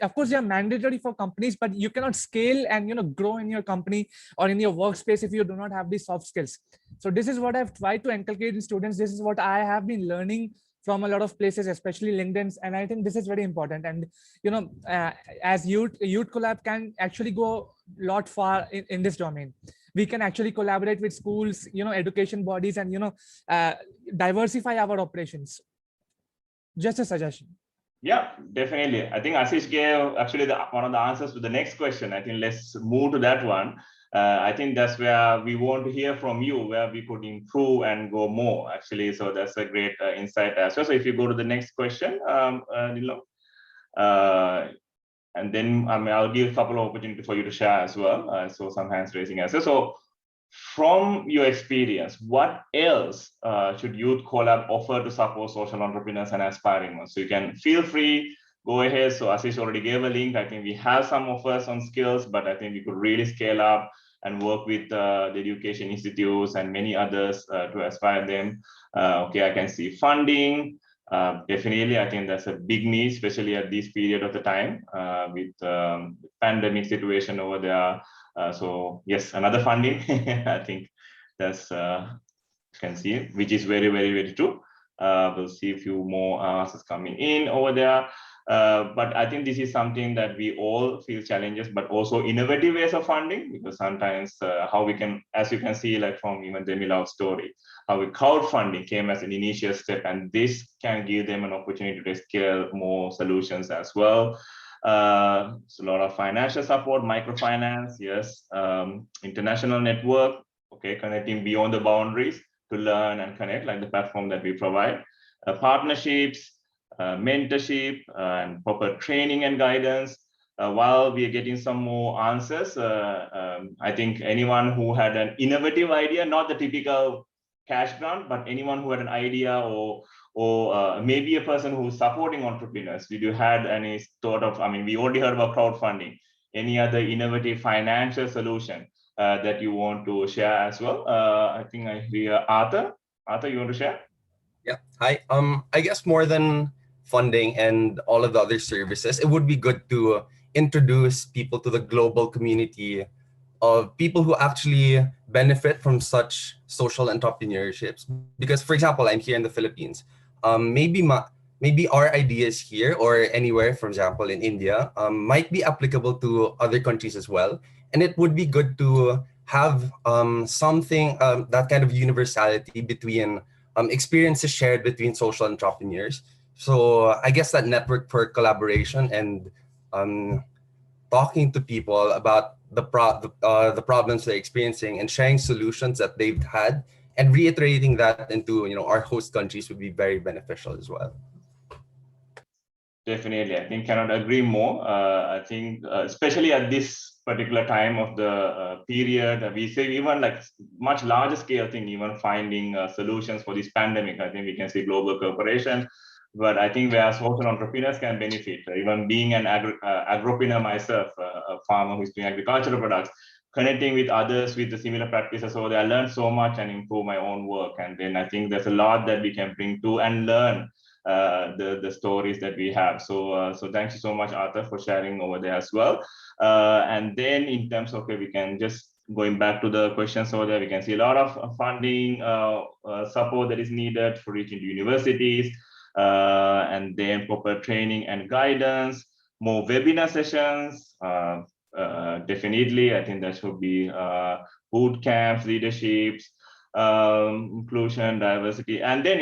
of course they are mandatory for companies, but you cannot scale and grow in your company or in your workspace if you do not have these soft skills. So this is what I've tried to inculcate in students. This is what I have been learning from a lot of places, especially LinkedIn, and I think this is very important. And as youth collab can actually go a lot far in this domain. We can actually collaborate with schools, education bodies, and diversify our operations. Just a suggestion. Yeah, definitely. I think Ashish gave actually one of the answers to the next question. I think let's move to that one. I think that's where we want to hear from you, where we could improve and go more, actually. So that's a great insight as well. So if you go to the next question, Nilo, and then I'll give a couple of opportunities for you to share as well. So some hands raising as well. So from your experience, what else should Youth Collab offer to support social entrepreneurs and aspiring ones? So you can feel free, go ahead. So Ashish already gave a link. I think we have some offers on skills, but I think we could really scale up and work with the education institutes and many others to aspire them. Okay, I can see funding. Definitely, I think that's a big need, especially at this period of the time with pandemic situation over there. So yes, another funding. I think that's you can see it, which is very true. We'll see a few more answers coming in over there. But I think this is something that we all feel challenges, but also innovative ways of funding, because sometimes how we can, as you can see, like from even Demila's story, how crowdfunding came as an initial step, and this can give them an opportunity to scale more solutions as well. So a lot of financial support, microfinance, yes, international network, okay, connecting beyond the boundaries to learn and connect, like the platform that we provide, partnerships, mentorship, and proper training and guidance. While we are getting some more answers, I think anyone who had an innovative idea, not the typical cash grant, but anyone who had an idea or maybe a person who's supporting entrepreneurs. Did you had any thought of, we already heard about crowdfunding, any other innovative financial solution that you want to share as well? I think I hear Arthur. Arthur, you want to share? Yeah, hi. I guess more than funding and all of the other services, it would be good to introduce people to the global community of people who actually benefit from such social entrepreneurships. Because, for example, I'm here in the Philippines. Maybe our ideas here or anywhere, for example, in India, might be applicable to other countries as well. And it would be good to have something, that kind of universality between experiences shared between social entrepreneurs. So I guess that network for collaboration and talking to people about the problems they're experiencing and sharing solutions that they've had and reiterating that into our host countries would be very beneficial as well. Definitely, I think cannot agree more. I think especially at this particular time of the period, we say even like much larger scale thing, even finding solutions for this pandemic. I think we can see global cooperation, but I think where social entrepreneurs can benefit. Even being an agropreneur myself, a farmer who's doing agricultural products, connecting with others with the similar practices over there, I learned so much and improve my own work. And then I think there's a lot that we can bring to and learn the stories that we have. So thank you so much, Arthur, for sharing over there as well. And then in terms of, we can just going back to the questions over there, we can see a lot of funding support that is needed for reaching universities, and then proper training and guidance, more webinar sessions. Definitely, I think there should be boot camps, leaderships, inclusion, diversity, and then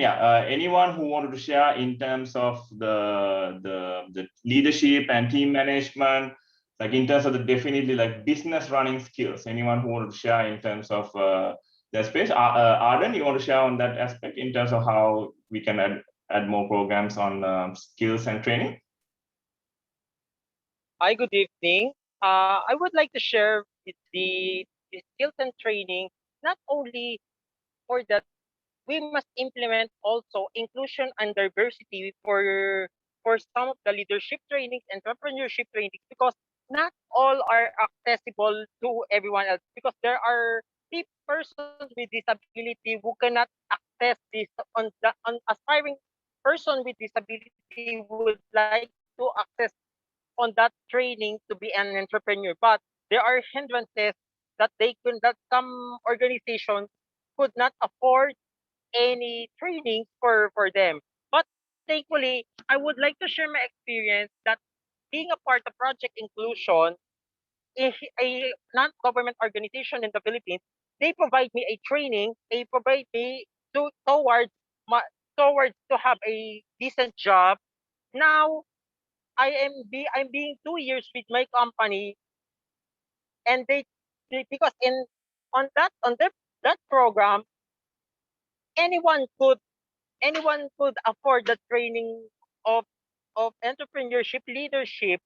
anyone who wanted to share in terms of the leadership and team management, like in terms of the definitely like business running skills. Anyone who wanted to share in terms of their space? Arden, you want to share on that aspect in terms of how we can add more programs on skills and training? Hi, good evening. I would like to share the skills and training, not only for that, we must implement also inclusion and diversity for some of the leadership trainings, entrepreneurship trainings, because not all are accessible to everyone else, because there are persons with disability who cannot access this. On aspiring person with disability would like to access on that training to be an entrepreneur, but there are hindrances that some organizations could not afford any training for them. But thankfully, I would like to share my experience that being a part of Project Inclusion, a non-government organization in the Philippines, they provide me a training. They provide me towards to have a decent job. Now I'm being 2 years with my company, and they because on that program, anyone could afford the training of entrepreneurship, leadership.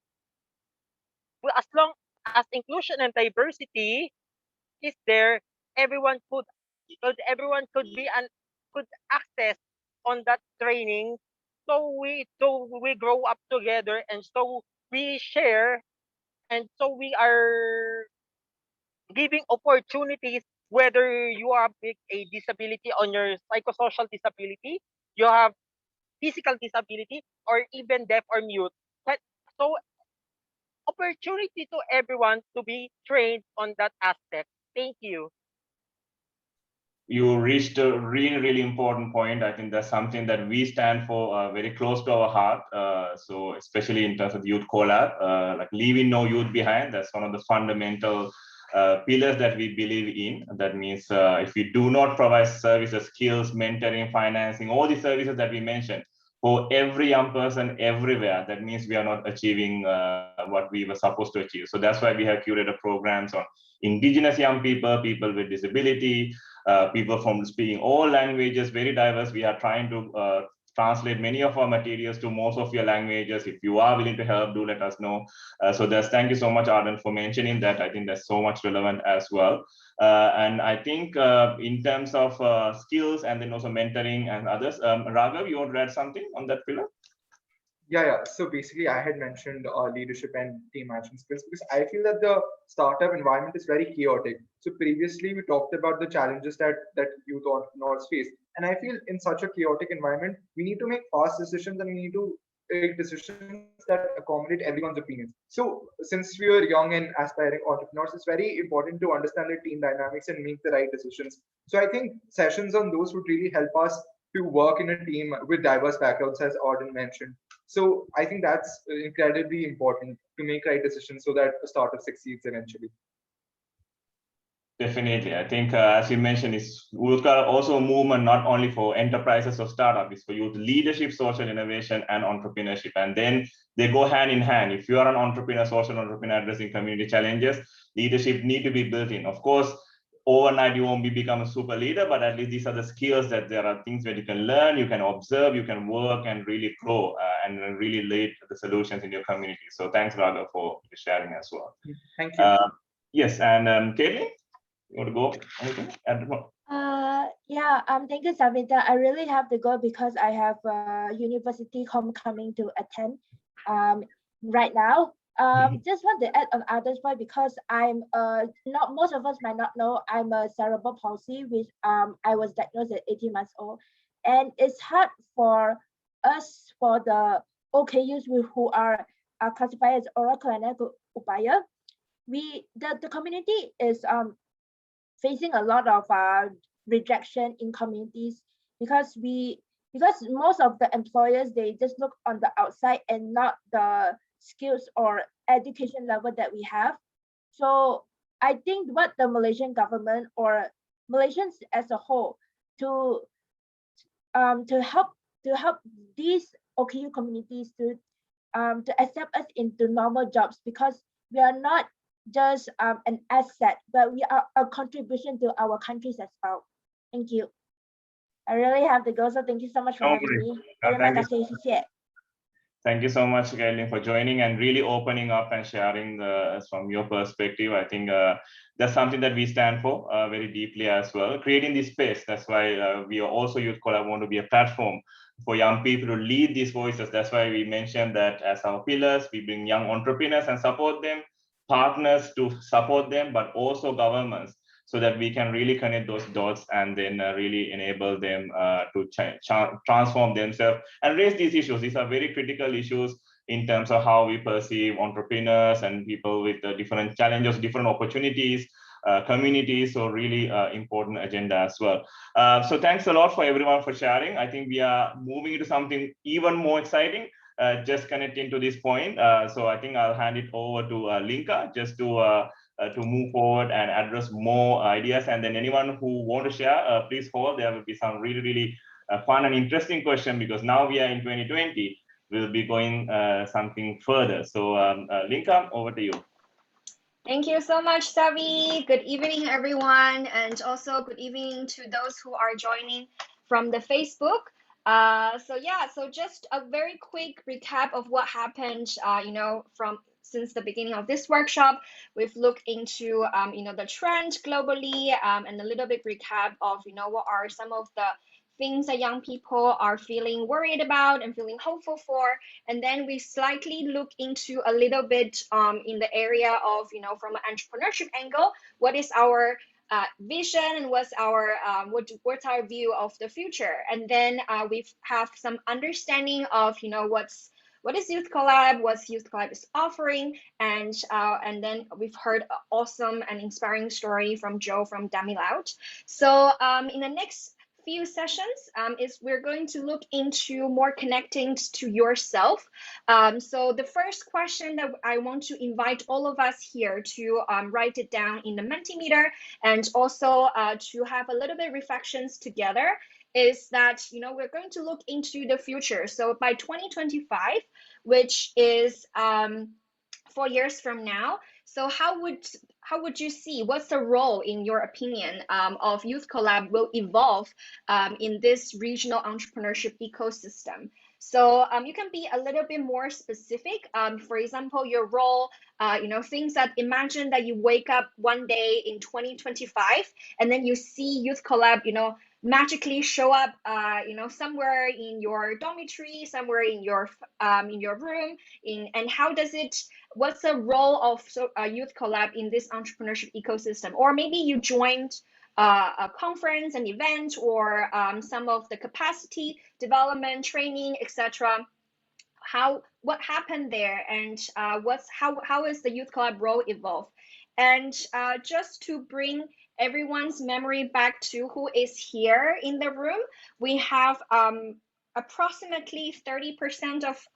As long as inclusion and diversity is there, everyone could could access on that training. So we grow up together, and so we share, and so we are giving opportunities, whether you have a disability on your psychosocial disability, you have physical disability, or even deaf or mute. So opportunity to everyone to be trained on that aspect. Thank you. You reached a really, really important point. I think that's something that we stand for, very close to our heart. So especially in terms of Youth Collab, like leaving no youth behind, that's one of the fundamental pillars that we believe in. That means if we do not provide services, skills, mentoring, financing, all the services that we mentioned for every young person everywhere, that means we are not achieving what we were supposed to achieve. So that's why we have curated programs on indigenous young people, people with disability, people from speaking all languages, very diverse. We are trying to translate many of our materials to most of your languages. If you are willing to help, do let us know. So thank you so much, Arden, for mentioning that. I think that's so much relevant as well. And I think in terms of skills and then also mentoring and others, Raghav, you want to add something on that pillar? Yeah. So basically, I had mentioned leadership and team management skills because I feel that the startup environment is very chaotic. So previously, we talked about the challenges that youth entrepreneurs face, and I feel in such a chaotic environment, we need to make fast decisions and we need to take decisions that accommodate everyone's opinions. So since we are young and aspiring entrepreneurs, it's very important to understand the team dynamics and make the right decisions. So I think sessions on those would really help us to work in a team with diverse backgrounds, as Auden mentioned. So I think that's incredibly important to make right decisions so that a startup succeeds eventually. Definitely. I think, as you mentioned, we've got also a movement not only for enterprises or startups, it's for youth leadership, social innovation, and entrepreneurship. And then they go hand in hand. If you are an entrepreneur, social entrepreneur addressing community challenges, leadership need to be built in. Of course, overnight you won't become a super leader, but at least these are the skills that there are things where you can learn, you can observe, you can work and really grow and really lead the solutions in your community. So thanks, Raghav, for sharing as well. Thank you. Yes, and Caitlin? You want to go? Anything? Yeah, thank you, Savita. I really have to go because I have a university homecoming to attend right now. Just want to add on others point because I'm not most of us might not know I'm a cerebral palsy, which I was diagnosed at 18 months old, and it's hard for us for the OKUs who are classified as oral clinical upaya. The community is facing a lot of rejection in communities because most of the employers, they just look on the outside and not the skills or education level that we have. So I think what the Malaysian government or Malaysians as a whole to help these OKU communities to accept us into normal jobs, because we are not just an asset, but we are a contribution to our countries as well. Thank you. I really have to go, so thank you so much for having me. Thank you so much, Caitlin, for joining and really opening up and sharing from your perspective. I think that's something that we stand for very deeply as well, creating this space. That's why we are also Youth Collab want to be a platform for young people to lead these voices. That's why we mentioned that as our pillars, we bring young entrepreneurs and support them, partners to support them, but also governments, so that we can really connect those dots and then really enable them to transform themselves and raise these issues. These are very critical issues in terms of how we perceive entrepreneurs and people with different challenges, different opportunities, communities. So really important agenda as well. So thanks a lot for everyone for sharing. I think we are moving into something even more exciting. Just connecting to this point. So I think I'll hand it over to Linka just to move forward and address more ideas. And then anyone who want to share, please hold. There will be some really fun and interesting question, because now we are in 2020. We'll be going something further. So Linka, over to you. Thank you so much, Savi. Good evening, everyone. And also good evening to those who are joining from the Facebook. So just a very quick recap of what happened, since the beginning of this workshop. We've looked into, the trend globally, and a little bit recap of, what are some of the things that young people are feeling worried about and feeling hopeful for. And then we slightly look into a little bit in the area of, from an entrepreneurship angle, what is our vision and what's our view of the future. And then we have some understanding of what is Youth Collab, what Youth Collab is offering, and then we've heard an awesome and inspiring story from Joe from Damilout. So in the next few sessions we're going to look into more connecting to yourself. So the first question that I want to invite all of us here to write it down in the Mentimeter, and also to have a little bit reflections together, is that we're going to look into the future. So by 2025, which is 4 years from now, so how would you see, what's the role, in your opinion, of Youth Collab will evolve in this regional entrepreneurship ecosystem? So you can be a little bit more specific. For example, your role, things that, imagine that you wake up one day in 2025 and then you see Youth Collab, magically show up, somewhere in your dormitory, somewhere in your room, and how does it, what's the role of Youth Collab in this entrepreneurship ecosystem? Or maybe you joined a conference, an event, or some of the capacity development training, etc. what happened there, and how is the Youth Collab role evolved. And just to bring everyone's memory back to who is here in the room, we have approximately 30% of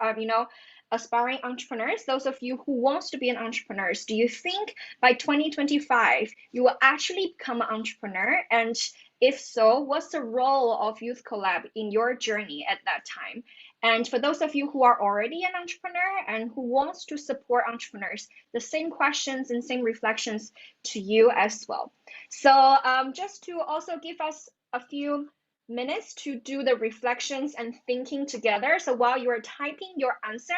aspiring entrepreneurs, those of you who wants to be an entrepreneur. Do you think by 2025 you will actually become an entrepreneur? And if so, what's the role of Youth Collab in your journey at that time? And for those of you who are already an entrepreneur and who wants to support entrepreneurs, the same questions and same reflections to you as well. So just to also give us a few minutes to do the reflections and thinking together. So while you are typing your answer,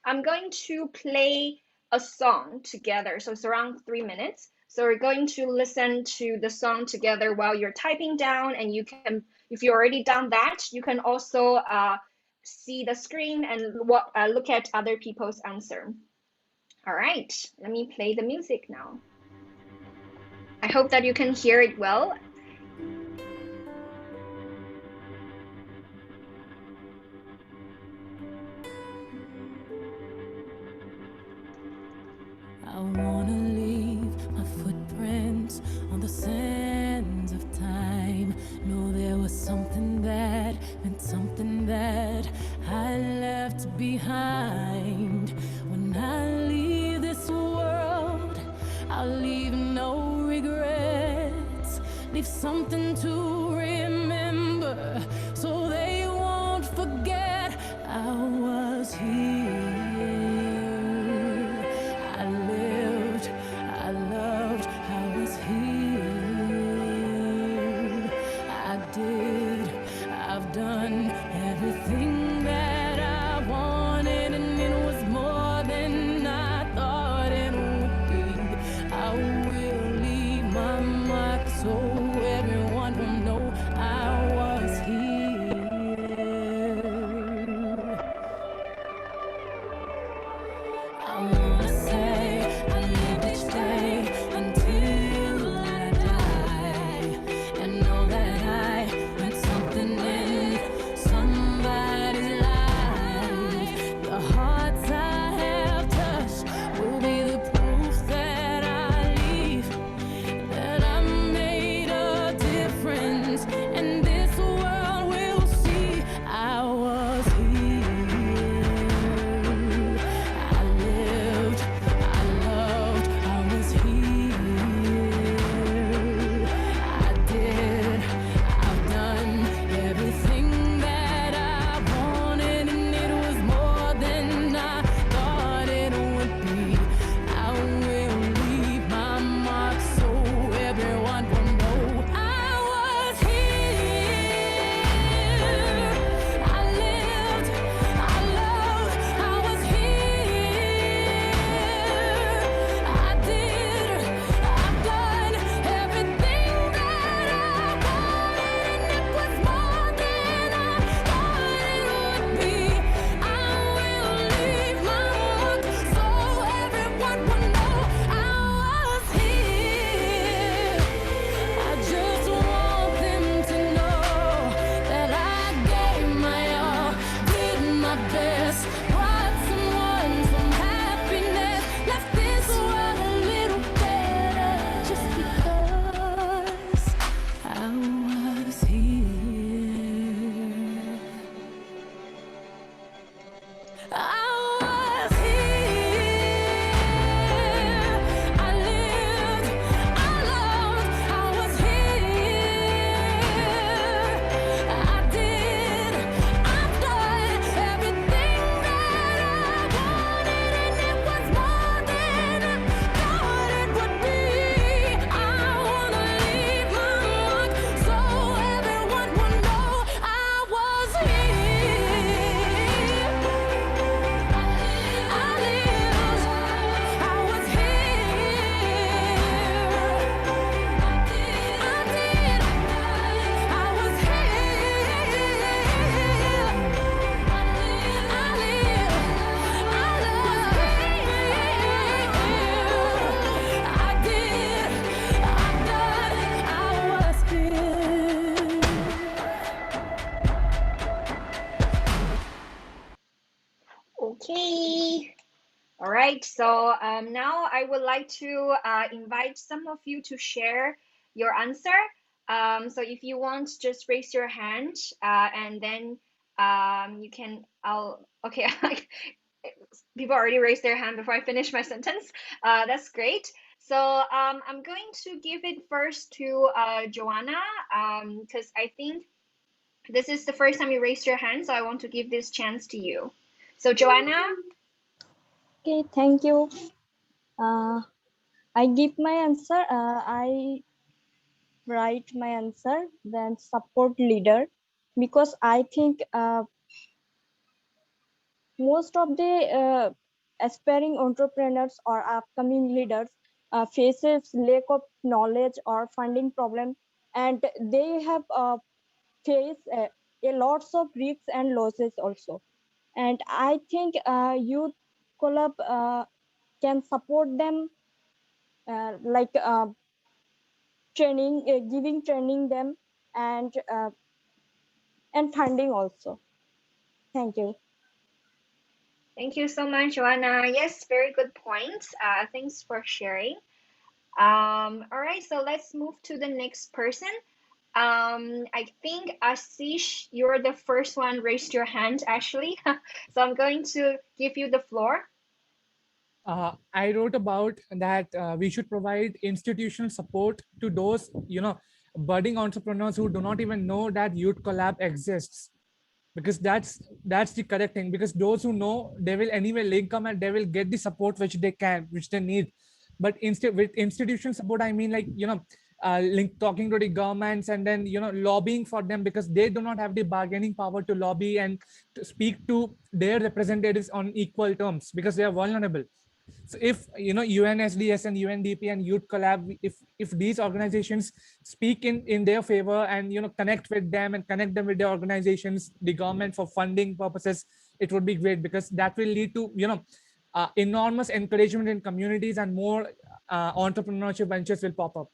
I'm going to play a song together. So it's around 3 minutes. So we're going to listen to the song together while you're typing down, and you can, if you already done that, you can also see the screen and look at other people's answer. All right, let me play the music now. I hope that you can hear it well. I wanna leave my footprints on the sands of time. Know there was something that meant something that I left behind. When I leave this world, I'll leave no regrets. Leave something to remember so they won't forget I was here. I've done everything that I wanted, and it was more than I thought it would be. I will leave my mark so everyone will know I All right, so now I would like to invite some of you to share your answer. So if you want, just raise your hand and then you can, okay, people already raised their hand before I finish my sentence. That's great. So I'm going to give it first to Joanna because I think this is the first time you raised your hand, so I want to give this chance to you. So Joanna. Okay, thank you. I give my answer. I write my answer, then support leader, because I think most of the aspiring entrepreneurs or upcoming leaders faces lack of knowledge or funding problem, and they have faced a lots of risks and losses also. And I think youth collab can support them, like training, giving training them, and funding also. Thank you. Thank you so much, Joanna. Yes, very good points. Thanks for sharing. All right, so let's move to the next person. I think Ashish, you're the first one raised your hand, actually. So I'm going to give you the floor. I wrote about that we should provide institutional support to those, budding entrepreneurs who do not even know that Youth Collab exists, because that's the correct thing. Because those who know, they will anyway link them and they will get the support which they need. But instead, with institutional support, I mean, like, talking to the governments and then lobbying for them, because they do not have the bargaining power to lobby and to speak to their representatives on equal terms, because they are vulnerable. So if UNSDS and UNDP and Youth Collab, if these organizations speak in their favor and connect with them and connect them with their organizations, the government, for funding purposes, it would be great, because that will lead to enormous encouragement in communities, and more entrepreneurship ventures will pop up.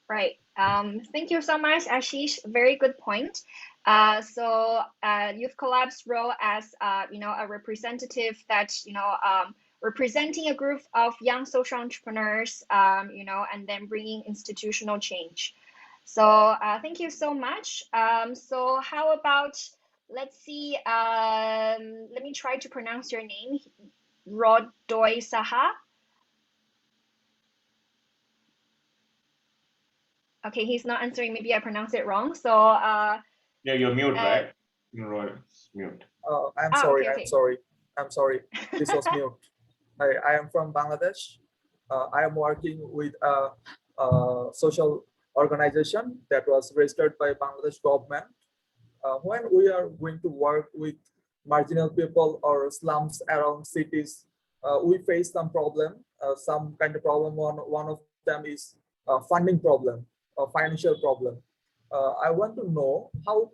Right. Thank you so much, Ashish. Very good point. So Youth Collab's role as a representative that representing a group of young social entrepreneurs, and then bringing institutional change. So thank you so much. So how about, let's see, let me try to pronounce your name, Rodoy Saha. Okay, he's not answering. Maybe I pronounced it wrong. So yeah, you're mute, right? You're mute. I'm sorry. Okay. I'm sorry. I'm sorry. This was mute. I am from Bangladesh. I am working with a social organization that was registered by Bangladesh government. When we are going to work with marginal people or slums around cities, we face some problem, some kind of problem. One of them is a funding problem, a financial problem. I want to know how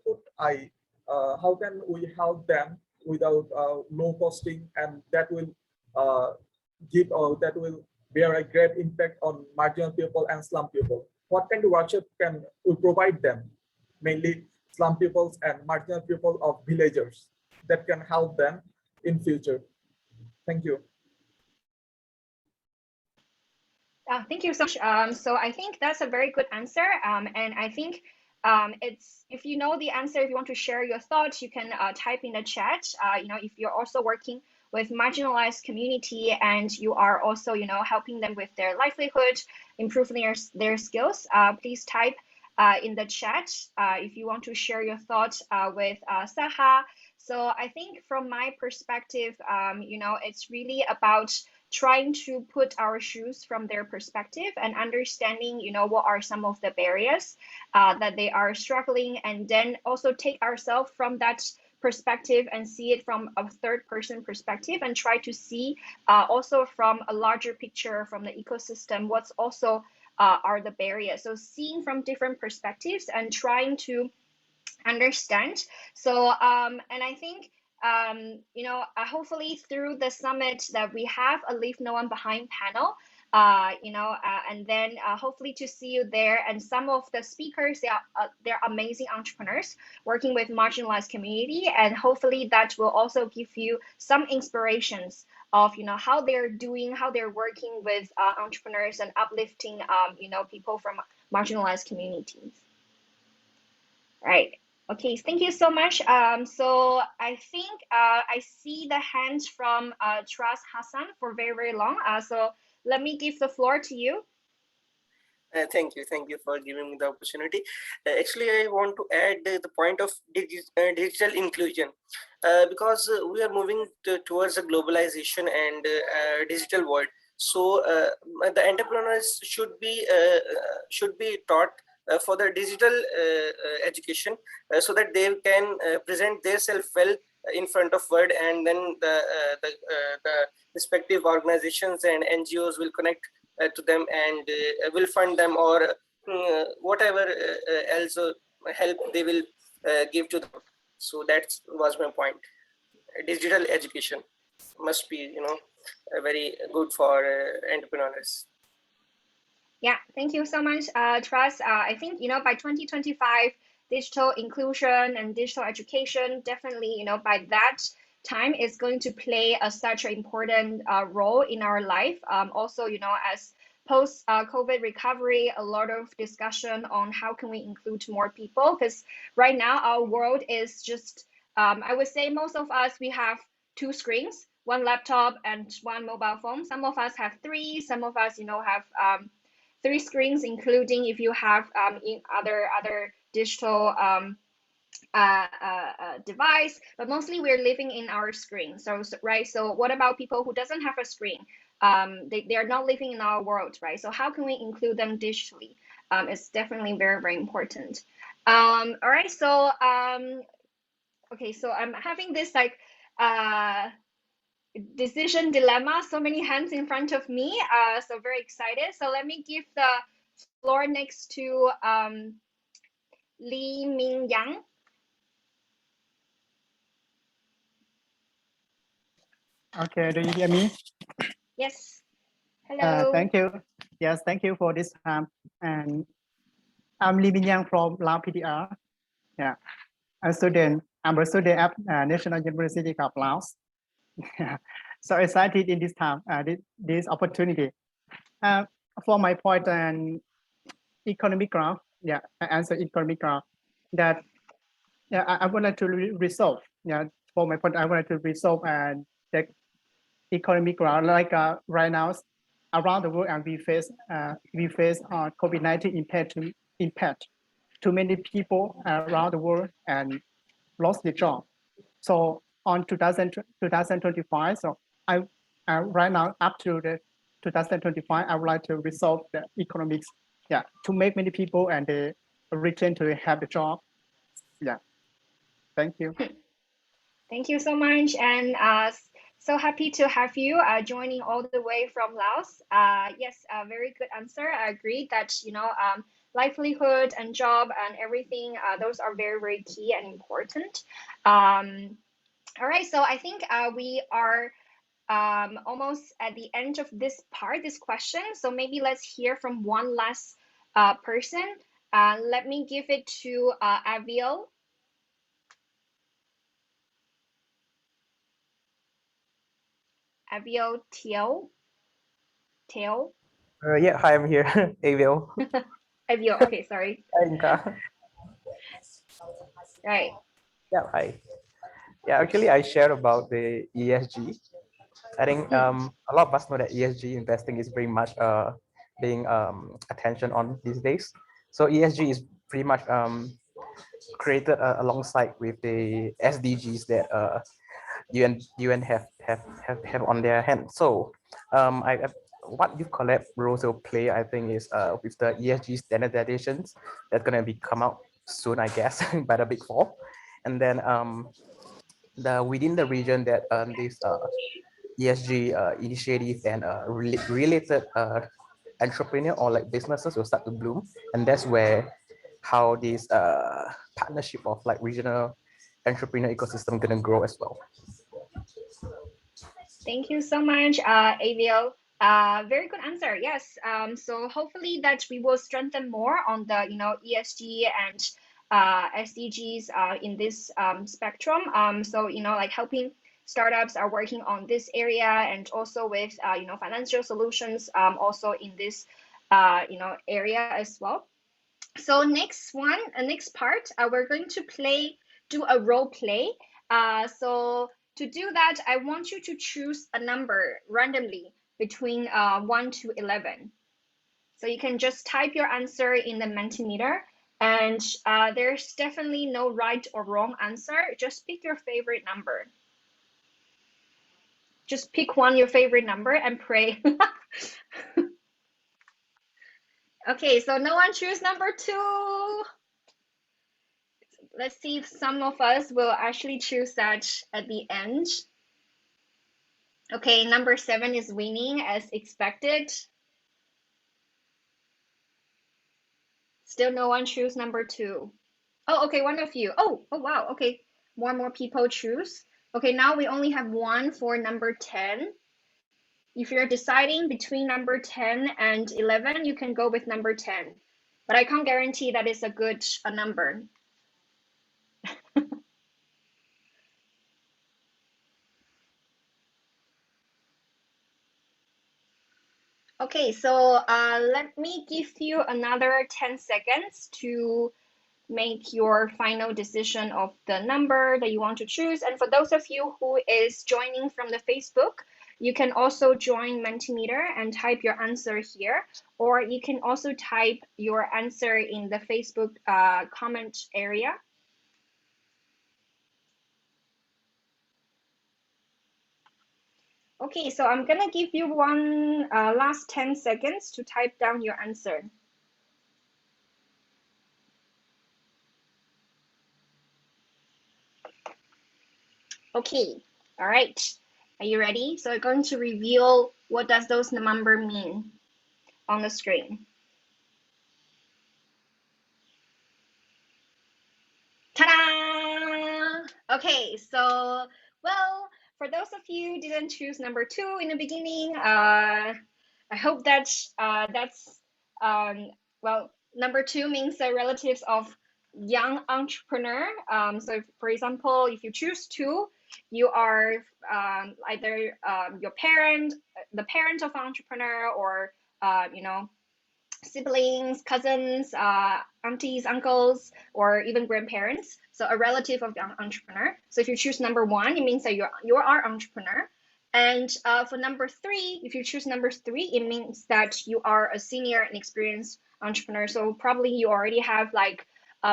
can we help them without low costing, and that will that will bear a great impact on marginal people and slum people. What kind of workshop can we provide them, mainly slum peoples and marginal people of villagers, that can help them in future? Thank you. Thank you so much. So I think that's a very good answer. And I think if you know the answer, if you want to share your thoughts, you can type in the chat. If you're also working with marginalized community and you are also, helping them with their livelihood, improving their skills, please type in the chat if you want to share your thoughts with Saha. So I think from my perspective, it's really about trying to put our shoes from their perspective and understanding, what are some of the barriers that they are struggling, and then also take ourselves from that perspective and see it from a third person perspective, and try to see also from a larger picture from the ecosystem what's also are the barriers. So seeing from different perspectives and trying to understand. So and I think hopefully through the summit that we have a Leave No One Behind panel, and then hopefully to see you there. And some of the speakers, they're amazing entrepreneurs working with marginalized community, and hopefully that will also give you some inspirations of how they're doing, how they're working with entrepreneurs and uplifting people from marginalized communities. Right. Okay, thank you so much. So I think I see the hands from Trust Hassan for very, very long. So let me give the floor to you. Thank you for giving me the opportunity. Actually, I want to add the point of digital inclusion, because we are moving towards a globalization and digital world. So the entrepreneurs should be taught for the digital education, so that they can present themselves well in front of world, and then the respective organizations and NGOs will connect to them and will fund them, or whatever else help they will give to them. So that was my point. Digital education must be very good for entrepreneurs. Yeah, thank you so much, Trust. I think by 2025, digital inclusion and digital education definitely by that time is going to play such an important role in our life. Also, as post COVID recovery, a lot of discussion on how can we include more people, because right now our world is just I would say most of us, we have 2 screens, 1 laptop and 1 mobile phone. Some of us have 3, some of us have 3 screens, including if you have in other digital device, but mostly we're living in our screen. So right, so what about people who doesn't have a screen? They are not living in our world, right? So how can we include them digitally? It's definitely very, very important. All right, so okay, so I'm having this like decision dilemma, so many hands in front of me, so very excited. So let me give the floor next to Lee Ming Yang. Okay, do you hear me? Yes. Hello. Thank you. Yes, thank you for this time. And I'm Lee Ming Yang from Lao PDR. Yeah, I'm a student at National University of Laos. So excited in this time, this opportunity. For my point and economic graph, yeah, I answer economic graph that, yeah, I would like to resolve. Yeah, for my point, I would like to resolve the economic graph, like right now around the world, and we face COVID-19 impact to many people around the world and lost their job. So on 2025, so I right now up to the 2025, I would like to resolve the economics, yeah, to make many people and they return to have the job. Yeah, thank you. Thank you so much, and so happy to have you joining all the way from Laos. Yes, a very good answer. I agree that livelihood and job and everything, those are very, very key and important. All right, so I think we are almost at the end of this part, this question. So maybe let's hear from one last person. Let me give it to Aviel. Aviel Teo. Yeah, hi, I'm here. Aviel. Aviel, okay, sorry. Inka. Right. Yeah, hi. Yeah, actually, I share about the ESG. I think a lot of us know that ESG investing is very much being attention on these days. So ESG is pretty much created alongside with the SDGs that UN have on their hand. So what Youth Collab roles will play, I think, is with the ESG standardizations that's gonna be come out soon, I guess, by the Big Four, and then within the region that this ESG initiative and related entrepreneur or like businesses will start to bloom, and that's where how this partnership of like regional entrepreneur ecosystem gonna grow as well. Thank you so much, Aviel. Very good answer. Yes. So hopefully that we will strengthen more on the ESG and SDGs in this spectrum. So like helping startups are working on this area, and also with financial solutions also in this area as well. So next part, we're going to do a role play. So to do that, I want you to choose a number randomly between 1 to 11. So you can just type your answer in the Mentimeter, and there's definitely no right or wrong answer. Just pick your favorite number. Just pick your favorite number and pray. Okay, so no one choose number 2. Let's see if some of us will actually choose that at the end. Okay, number 7 is winning as expected. Still no one choose number 2. Oh, okay, one of you. Oh wow, okay. More people choose. Okay, now we only have 1 for number 10. If you're deciding between number 10 and 11, you can go with number 10. But I can't guarantee that it's a good number. Okay, so let me give you another 10 seconds to make your final decision of the number that you want to choose. And for those of you who is joining from the Facebook, you can also join Mentimeter and type your answer here, or you can also type your answer in the Facebook comment area. Okay, so I'm gonna give you one last 10 seconds to type down your answer. Okay, all right. Are you ready? So I'm going to reveal what does those number mean on the screen. Ta-da! Okay, so, well, for those of you who didn't choose number 2 in the beginning, I hope that well, number 2 means the relatives of young entrepreneur. So for example, if you choose 2, you are either your parent, the parent of an entrepreneur, or siblings, cousins, aunties, uncles, or even grandparents. So a relative of the entrepreneur. So if you choose number 1, it means that you are entrepreneur. And for number 3, if you choose number 3, it means that you are a senior and experienced entrepreneur. So probably you already have like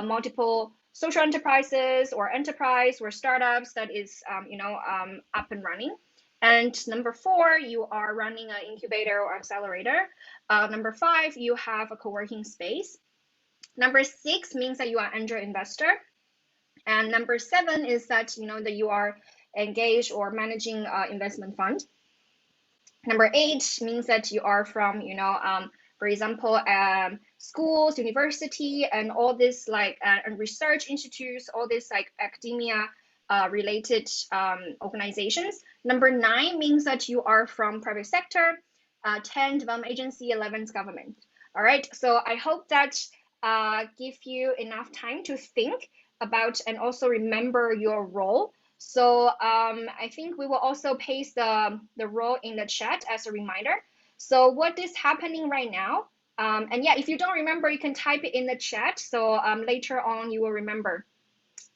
multiple social enterprises or enterprise or startups that is up and running. And number 4, you are running an incubator or accelerator. Number 5, you have a co-working space. Number 6 means that you are angel investor. And number 7 is that that you are engaged or managing investment fund. Number 8 means that you are from for example schools, university, and all this like research institutes, all this like academia related organizations. Number 9 means that you are from private sector. 10 development agency, 11 government. All right, so I hope that give you enough time to think about and also remember your role. So I think we will also paste the role in the chat as a reminder. So what is happening right now? And yeah, if you don't remember, you can type it in the chat. So later on, you will remember.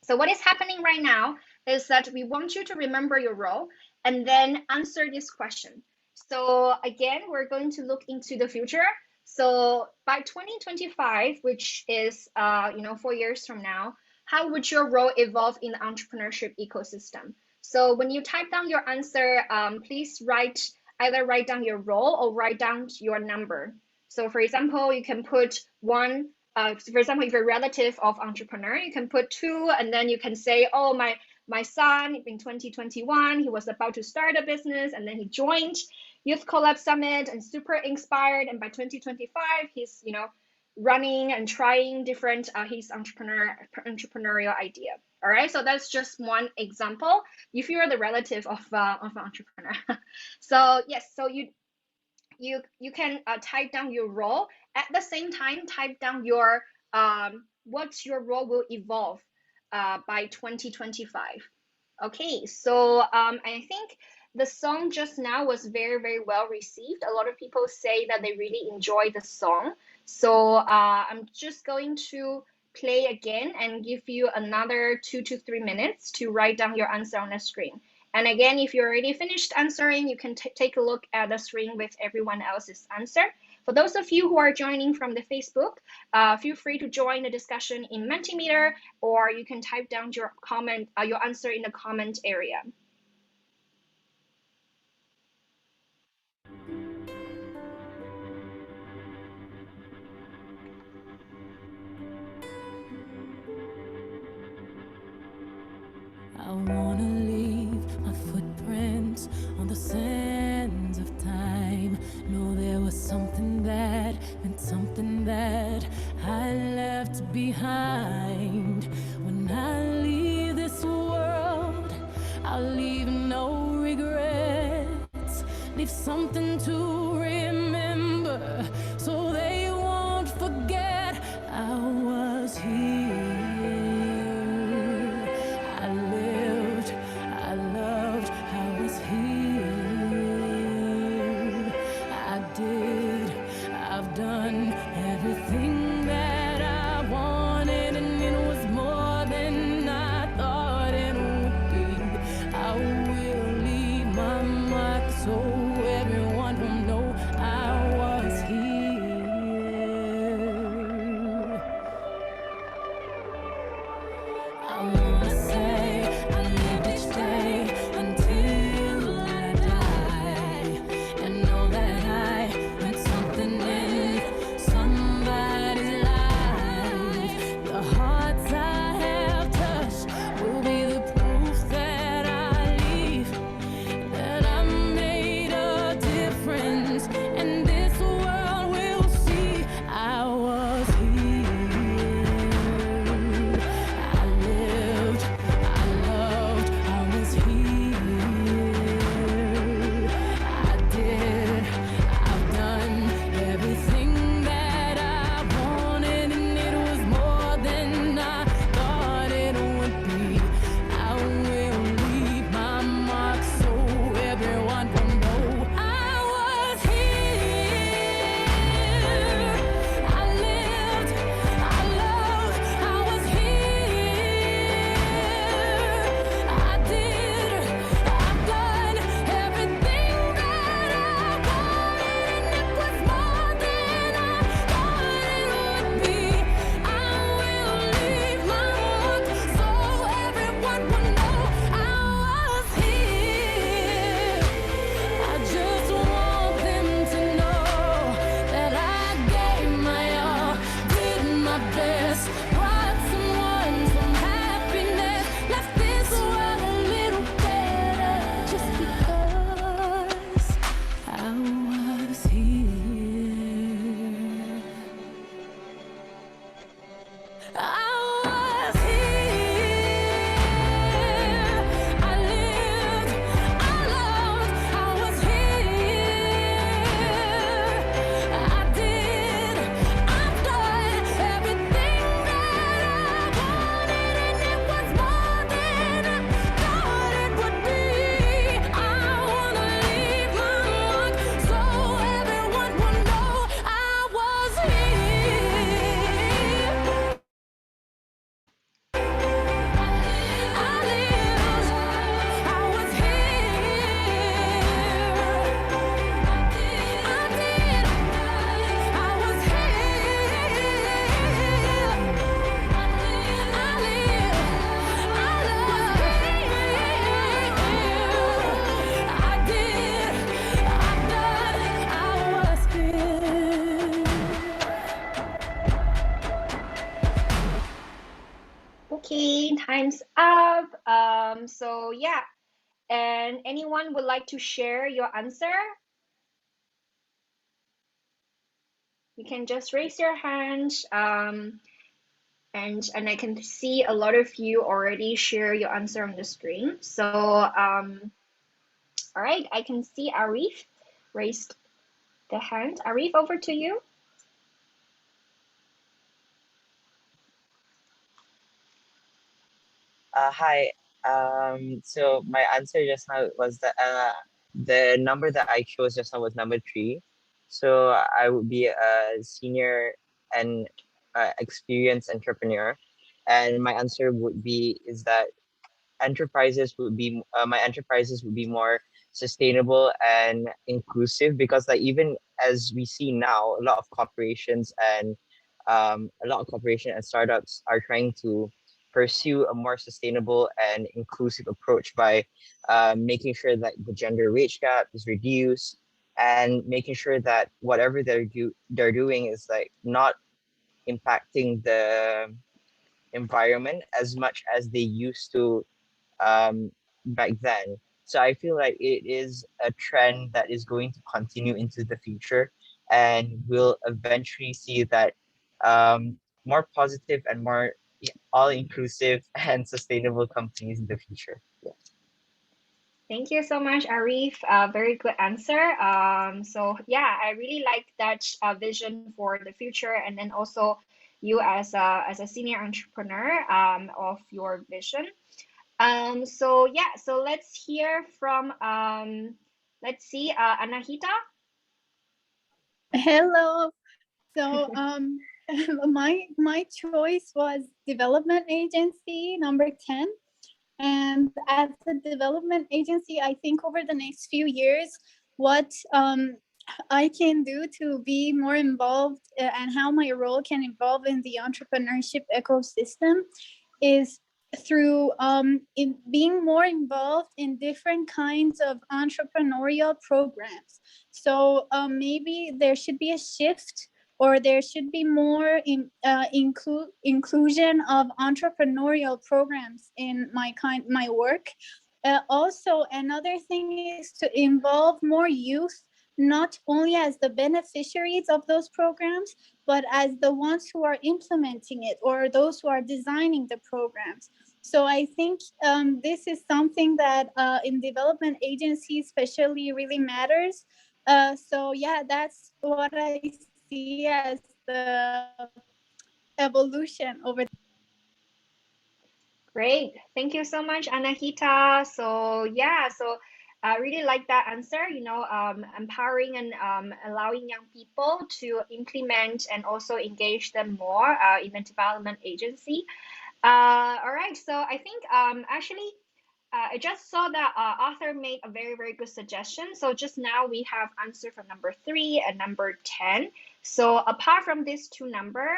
So what is happening right now is that we want you to remember your role and then answer this question. So again, we're going to look into the future. So by 2025, which is 4 years from now, how would your role evolve in the entrepreneurship ecosystem? So when you type down your answer, please either write down your role or write down your number. So for example, you can put 1. For example, if you're a relative of entrepreneur, you can put 2, and then you can say, oh, my son in 2021, he was about to start a business, and then he joined Youth Collab Summit and super inspired. And by 2025, he's running and trying different his entrepreneurial idea. All right, so that's just one example. If you're the relative of an entrepreneur, so yes, so you can type down your role. At the same time, type down your what your role will evolve by 2025. Okay, so I think the song just now was very, very well received. A lot of people say that they really enjoy the song. So I'm just going to play again and give you another 2 to 3 minutes to write down your answer on the screen. And again, if you're already finished answering, you can take a look at the screen with everyone else's answer. For those of you who are joining from the Facebook, feel free to join the discussion in Mentimeter, or you can type down your comment, your answer in the comment area. I wanna leave my footprints on the sands of time. Know there was something that meant something that I left behind. When I leave this world, I'll leave no regrets. Leave something to remember so they won't forget I was here. Everything that I wanted, and it was more than I thought it would be. I will leave my mark so everyone will know I was here. I wanna say I lived each day until I die, and know that I meant something in somebody's life. The hearts I have touched will be the proof that I leave, that I made a difference, and this world will see I was here. I lived, I loved, I was here. I did, I've done everything that I wanted, and it was more than I thought it would be. I will leave my mark so everyone will know I was here. I lived, I loved, I was here. I did, I've done everything that I wanted, and it was more than I thought it would be. I will leave my mark so everyone will know I was here. I just want them to know that I gave my all, did my best, brought someone some happiness, left this world a little better just because I was here. I was here. I lived, I loved, I was here. I did, I've done everything that I wanted, and it was more than I thought it would be. I wanna leave my mark so everyone will know I was here. I lived, I was here. I did, I was here. I lived, I did, I've done, I was here. Okay, time's up. So yeah, and anyone would like to share your answer? You can just raise your hand. And I can see a lot of you already share your answer on the screen. So all right, I can see Arif raised the hand. Arif, over to you. Hi. So my answer just now was that the number that I chose just now was number 3. So I would be a senior and experienced entrepreneur, and my answer would be is that enterprises would be my enterprises would be more sustainable and inclusive, because like even as we see now, a lot of corporations and startups are trying to pursue a more sustainable and inclusive approach by making sure that the gender wage gap is reduced, and making sure that whatever they're doing is like not impacting the environment as much as they used to back then. So I feel like it is a trend that is going to continue into the future, and we'll eventually see that more positive and more all-inclusive and sustainable companies in the future. Yeah. Thank you so much, Arif. Very good answer. So yeah, I really like that vision for the future, and then also you as a senior entrepreneur of your vision. So yeah, so let's hear from let's see, Anahita. Hello. So my choice was development agency number 10. And as a development agency, I think over the next few years, what I can do to be more involved and how my role can evolve in the entrepreneurship ecosystem is through in being more involved in different kinds of entrepreneurial programs. So maybe there should be a shift, or there should be more inclusion of entrepreneurial programs in my work. Also, another thing is to involve more youth, not only as the beneficiaries of those programs, but as the ones who are implementing it, or those who are designing the programs. So I think this is something that in development agencies especially really matters. So yeah, that's what I see as the evolution over. Great. Thank you so much, Anahita. So yeah, so I really like that answer, you know, empowering and allowing young people to implement and also engage them more in a development agency. All right, so I think actually I just saw that Arthur made a very, very good suggestion. So just now we have answer from number 3 and number 10. So apart from these two number,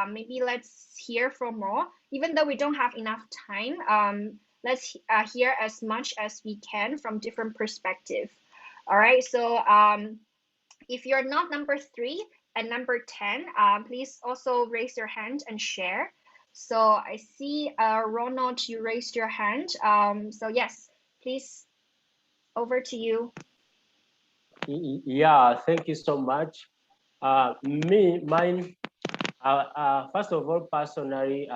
maybe let's hear from more. Even though we don't have enough time, let's hear as much as we can from different perspective. All right, so if you're not number 3 and number 10, please also raise your hand and share. So I see Ronald, you raised your hand. So yes, please, over to you. Yeah, thank you so much. Mine, first of all, personally,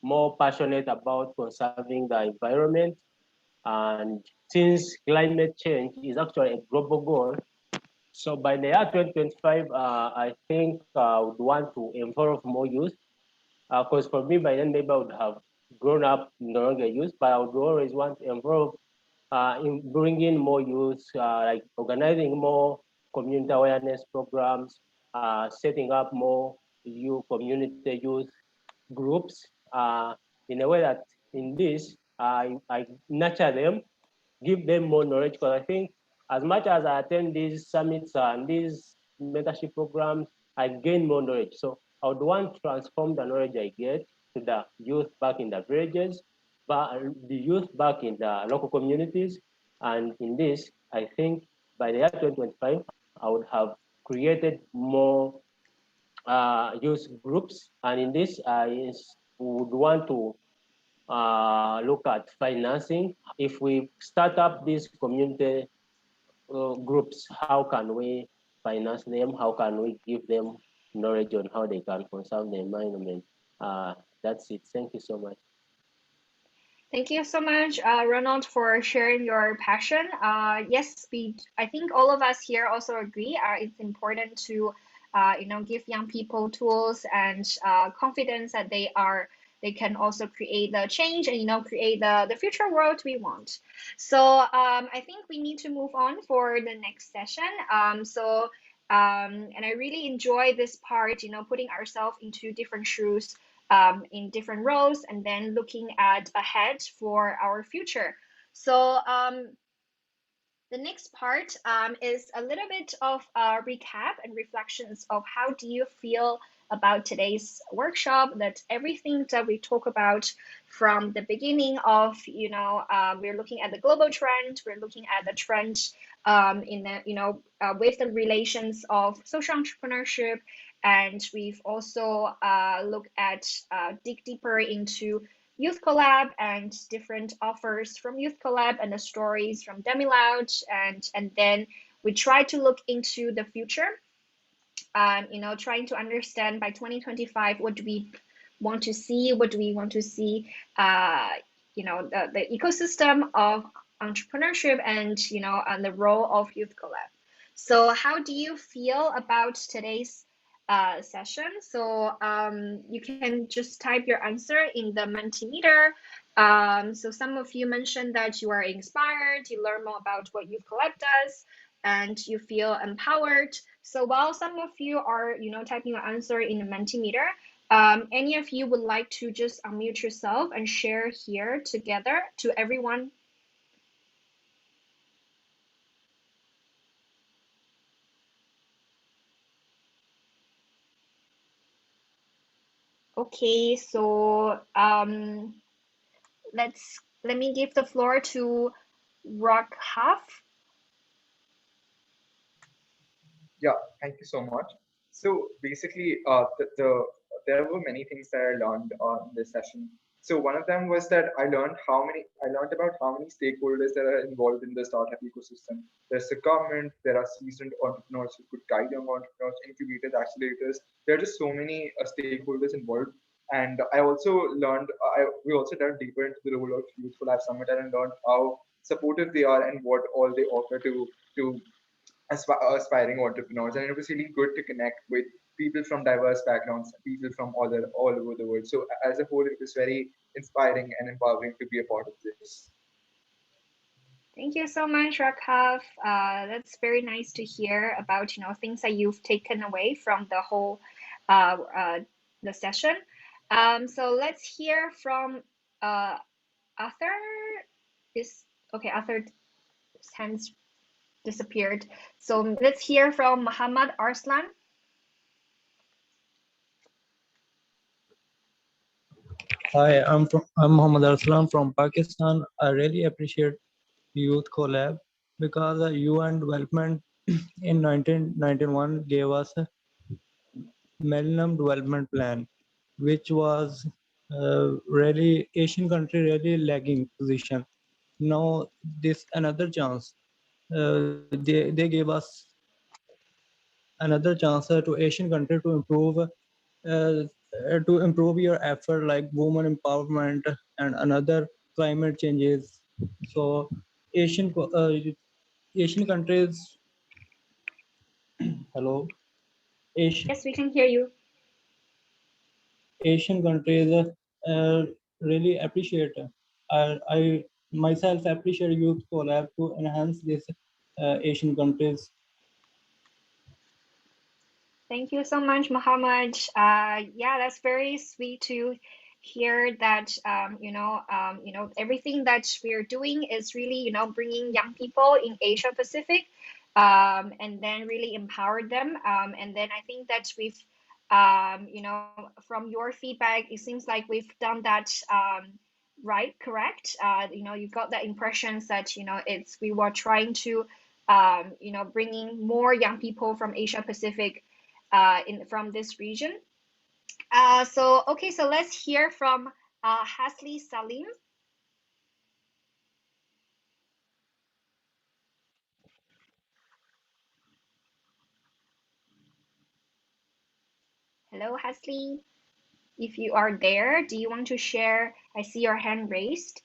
more passionate about conserving the environment. And since climate change is actually a global goal, so by the year 2025, I think I would want to involve more youth. Because for me, by then maybe I would have grown up no longer youth, but I would always want to involve in bringing more youth, like organizing more community awareness programs, setting up more community youth groups in a way that in this, I nurture them, give them more knowledge, because I think as much as I attend these summits and these mentorship programs, I gain more knowledge. So I would want to transform the knowledge I get to the youth back in the villages, but the youth back in the local communities. And in this, I think by the year 2025, I would have created more youth groups. And in this, I would want to look at financing. If we start up these community groups, how can we finance them? How can we give them knowledge on how they can conserve the environment? That's it. Thank you so much. Thank you so much, Ronald, for sharing your passion. Yes, I think all of us here also agree. It's important to, give young people tools and confidence that they can also create the change and create the future world we want. So I think we need to move on for the next session. And I really enjoy this part, putting ourselves into different shoes, in different roles, and then looking at ahead for our future. So the next part is a little bit of a recap and reflections of how do you feel about today's workshop, that everything that we talk about from the beginning of, we're looking at the global trend, we're looking at the trend in the, with the relations of social entrepreneurship, and we've also looked at dig deeper into Youth Collab and different offers from Youth Collab and the stories from Demiloud, and then we try to look into the future, trying to understand by 2025 what do we want to see, the ecosystem of entrepreneurship and and the role of Youth Collab. So how do you feel about today's session? So you can just type your answer in the Mentimeter. So some of you mentioned that you are inspired, you learn more about what Youth Collab does, and you feel empowered. So while some of you are, typing your answer in the Mentimeter, any of you would like to just unmute yourself and share here together to everyone? Okay, so let me give the floor to Rakhav. Yeah, thank you so much. So basically, there were many things that I learned in this session. So one of them was that I learned about how many stakeholders that are involved in the startup ecosystem. There's the government, there are seasoned entrepreneurs who could guide young entrepreneurs, incubators, accelerators. There are just so many stakeholders involved. And I also learned, we also dug deeper into the role of Youth Collab Summit and learned how supportive they are and what all they offer to aspiring entrepreneurs. And it was really good to connect with people from diverse backgrounds, people from all over the world. So as a whole, it was very inspiring and empowering to be a part of this. Thank you so much, Rakhav. That's very nice to hear about things that you've taken away from the whole the session. So let's hear from Arthur. Arthur's hands disappeared. So let's hear from Muhammad Arslan. Hi, I'm Muhammad Arslan from Pakistan. I really appreciate Youth Collab because the UN development in 1991 gave us a Millennium Development Plan, which was really Asian country really lagging position. Now this another chance. They gave us another chance to Asian country to improve your effort like women empowerment and another climate changes. So Asian countries. Hello. Yes, we can hear you. Asian countries really appreciate. I myself appreciate Youth Collab to enhance this Asian countries. Thank you so much, Muhammad. Yeah, that's very sweet to hear that. Everything that we're doing is really, bringing young people in Asia Pacific, and then really empower them. And then I think that we've, from your feedback, it seems like we've done that right, correct. You got the impressions that we were trying to, bringing more young people from Asia Pacific from this region. So let's hear from Hasli Salim. Hello, Hasli. If you are there, do you want to share? I see your hand raised.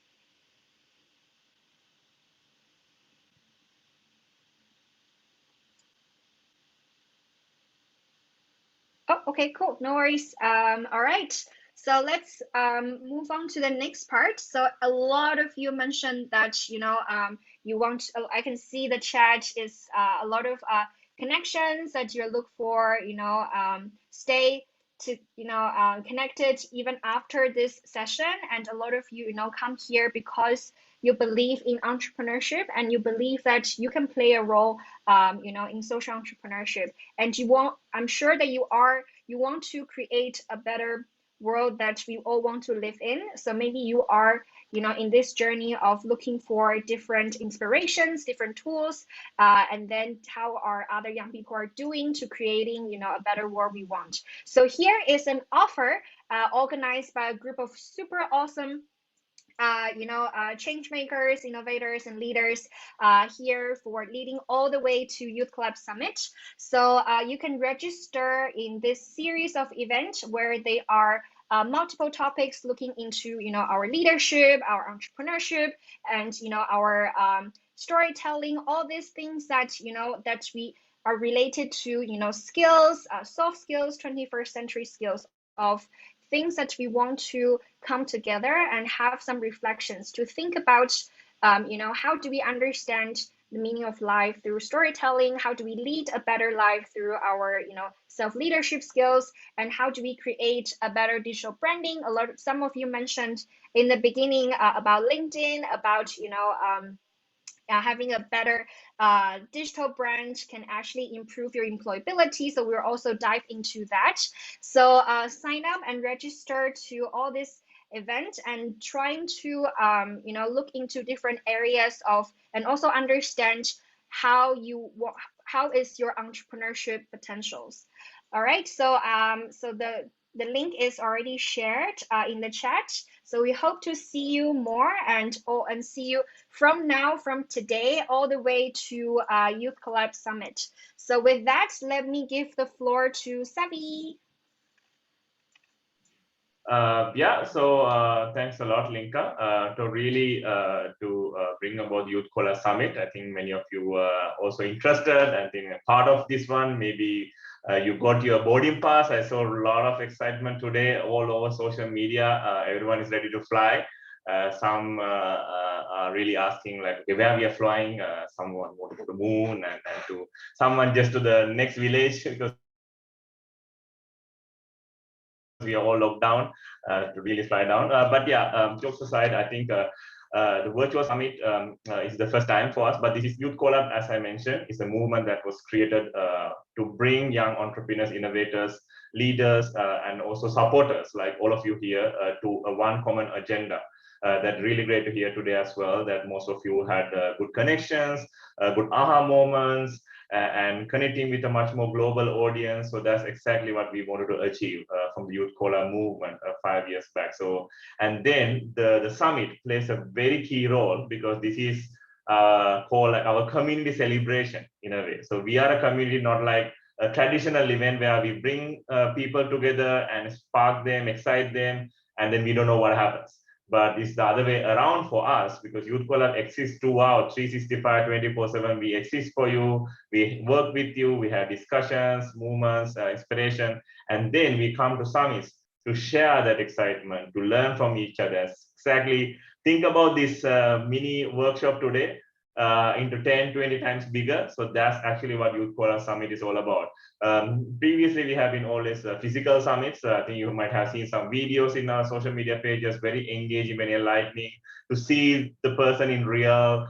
Okay, cool. No worries. All right. So let's move on to the next part. So a lot of you mentioned that, you know, you want, I can see the chat is a lot of connections that you look for, you know, stay to, you know, connected even after this session. And a lot of you, you know, come here because you believe in entrepreneurship and you believe that you can play a role, you know, in social entrepreneurship. And you want, I'm sure that you want to create a better world that we all want to live in. So maybe you are, you know, in this journey of looking for different inspirations, different tools, and then how our other young people are doing to creating, you know, a better world we want. So here is an offer organized by a group of super awesome you know, change makers, innovators, and leaders here for leading all the way to Youth Collab Summit. So you can register in this series of events where they are multiple topics looking into, you know, our leadership, our entrepreneurship, and, you know, our storytelling, all these things that, you know, that we are related to, you know, skills, soft skills, 21st century skills of things that we want to come together and have some reflections to think about, you know, how do we understand the meaning of life through storytelling? How do we lead a better life through our, you know, self-leadership skills? And how do we create a better digital branding? Some of you mentioned in the beginning about LinkedIn, about, you know, having a better digital brand can actually improve your employability. So we'll also dive into that. So sign up and register to all this event and trying to you know, look into different areas of, and also understand how is your entrepreneurship potentials. All right, so so the link is already shared in the chat. So we hope to see you more and see you from today all the way to Youth Collab Summit. So with that, let me give the floor to Savi. Yeah, so thanks a lot, Linka, to really bring about Youth Collab Summit. I think many of you are also interested and being a part of this one. Maybe you got your boarding pass. I saw a lot of excitement today all over social media. Everyone is ready to fly. Some are really asking like, okay, where we are flying. Someone want to go to the moon, and to someone just to the next village because we are all locked down to really fly down. But yeah, jokes aside, I think the virtual summit is the first time for us, but this is Youth Collab, as I mentioned, is a movement that was created to bring young entrepreneurs, innovators, leaders, and also supporters like all of you here to one common agenda. That's really great to hear today as well, that most of you had good connections, good aha moments, and connecting with a much more global audience. So that's exactly what we wanted to achieve from the Youth Collab movement 5 years back. So, and then the summit plays a very key role because this is called like our community celebration in a way. So we are a community, not like a traditional event where we bring people together and spark them, excite them, and then we don't know what happens. But it's the other way around for us because Youth Collab exists throughout 365, 24/7. We exist for you. We work with you. We have discussions, movements, inspiration, and then we come to summits to share that excitement, to learn from each other. Exactly. Think about this mini workshop today into 10, 20 times bigger. So that's actually what Youth Collab Summit is all about. Previously, we have been always physical summits. I think you might have seen some videos in our social media pages, very engaging, very enlightening to see the person in real,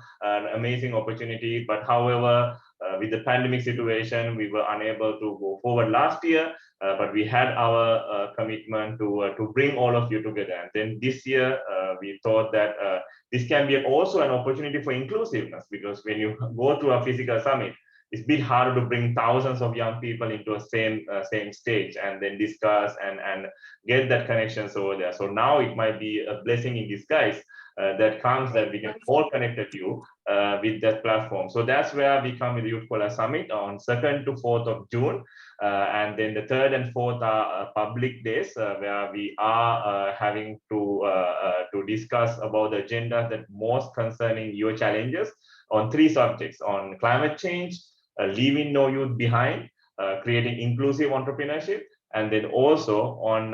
amazing opportunity. But however, with the pandemic situation, we were unable to go forward last year, but we had our commitment to bring all of you together. And then this year, we thought that this can be also an opportunity for inclusiveness, because when you go to a physical summit, it's a bit harder to bring thousands of young people into a same stage and then discuss and get that connections over there. So now it might be a blessing in disguise that comes that we can all connect with you with that platform. So that's where we come with the Youth Collab Summit on 2nd to 4th of June. And then the 3rd and 4th are public days where we are having to discuss about the agenda that most concerning your challenges on 3 subjects: on climate change, leaving no youth behind, creating inclusive entrepreneurship, And then also on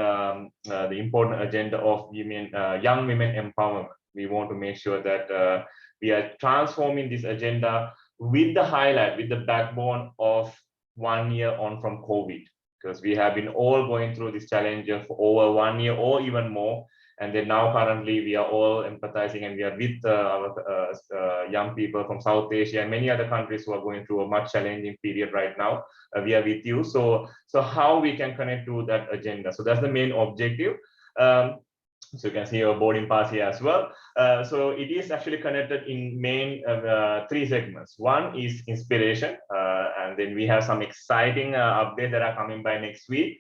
the important agenda of young women empowerment. We want to make sure that we are transforming this agenda with the highlight, with the backbone of 1 year on from COVID, because we have been all going through this challenge for over 1 year or even more. And then now currently we are all empathizing and we are with our young people from South Asia and many other countries who are going through a much challenging period right now. We are with you. So how we can connect to that agenda. So that's the main objective. So you can see your boarding pass here as well. So it is actually connected in main 3 segments. One is inspiration. And then we have some exciting updates that are coming by next week.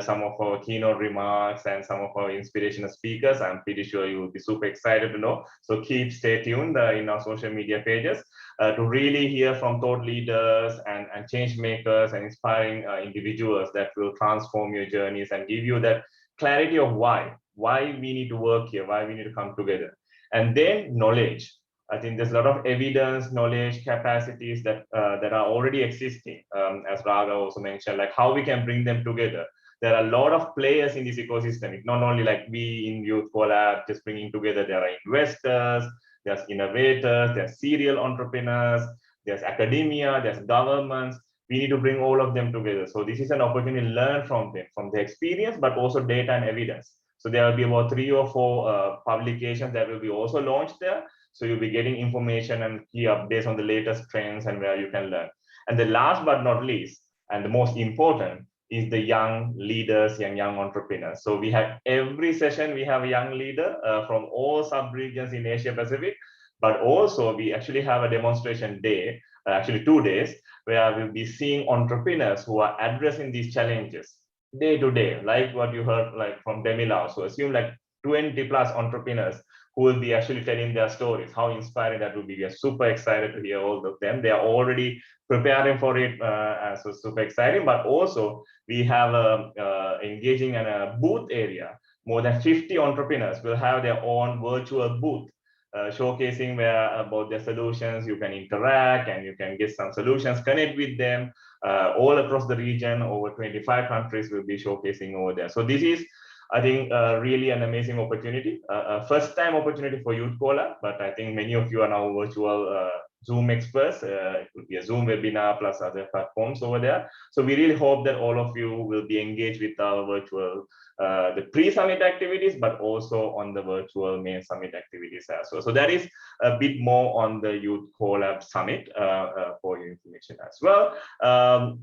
Some of our keynote remarks and some of our inspirational speakers. I'm pretty sure you will be super excited to know. So stay tuned in our social media pages to really hear from thought leaders and change makers and inspiring individuals that will transform your journeys and give you that clarity of why we need to work here, why we need to come together. And then knowledge. I think there's a lot of evidence, knowledge, capacities that are already existing, as Raga also mentioned, like how we can bring them together. There are a lot of players in this ecosystem. It's not only like we in Youth Collab just bringing together. There are investors, there's innovators, there's serial entrepreneurs, there's academia, there's governments. We need to bring all of them together. So this is an opportunity to learn from them, from their experience, but also data and evidence. So there will be about 3 or 4 publications that will be also launched there. So you'll be getting information and key updates on the latest trends and where you can learn. And the last but not least, and the most important, is the young leaders, young entrepreneurs. So we have every session, we have a young leader from all sub-regions in Asia Pacific, but also we actually have a demonstration day, actually 2 days, where we'll be seeing entrepreneurs who are addressing these challenges day to day, like what you heard like from Demilao. So assume like 20 plus entrepreneurs who will be actually telling their stories. How inspiring that will be. We are super excited to hear all of them. They are already preparing for it, so super exciting. But also we have engaging in a booth area. More than 50 entrepreneurs will have their own virtual booth, showcasing about their solutions. You can interact and you can get some solutions, connect with them all across the region. Over 25 countries will be showcasing over there. So this is, I think, really an amazing opportunity, a first time opportunity for Youth Collab, but I think many of you are now virtual Zoom experts. It would be a Zoom webinar plus other platforms over there. So we really hope that all of you will be engaged with our virtual, the pre-summit activities, but also on the virtual main summit activities as well. So that is a bit more on the Youth Collab Summit for your information as well.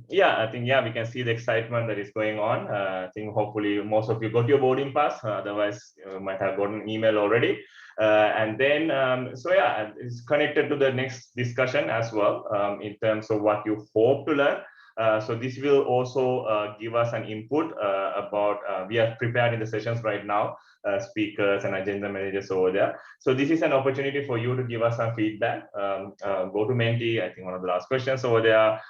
Yeah, I think, yeah, we can see the excitement that is going on. I think hopefully most of you got your boarding pass, otherwise you might have gotten an email already. And then, so yeah, it's connected to the next discussion as well in terms of what you hope to learn. So this will also give us an input about, we are prepared in the sessions right now, speakers and agenda managers over there. So this is an opportunity for you to give us some feedback. Go to Menti, I think one of the last questions over there,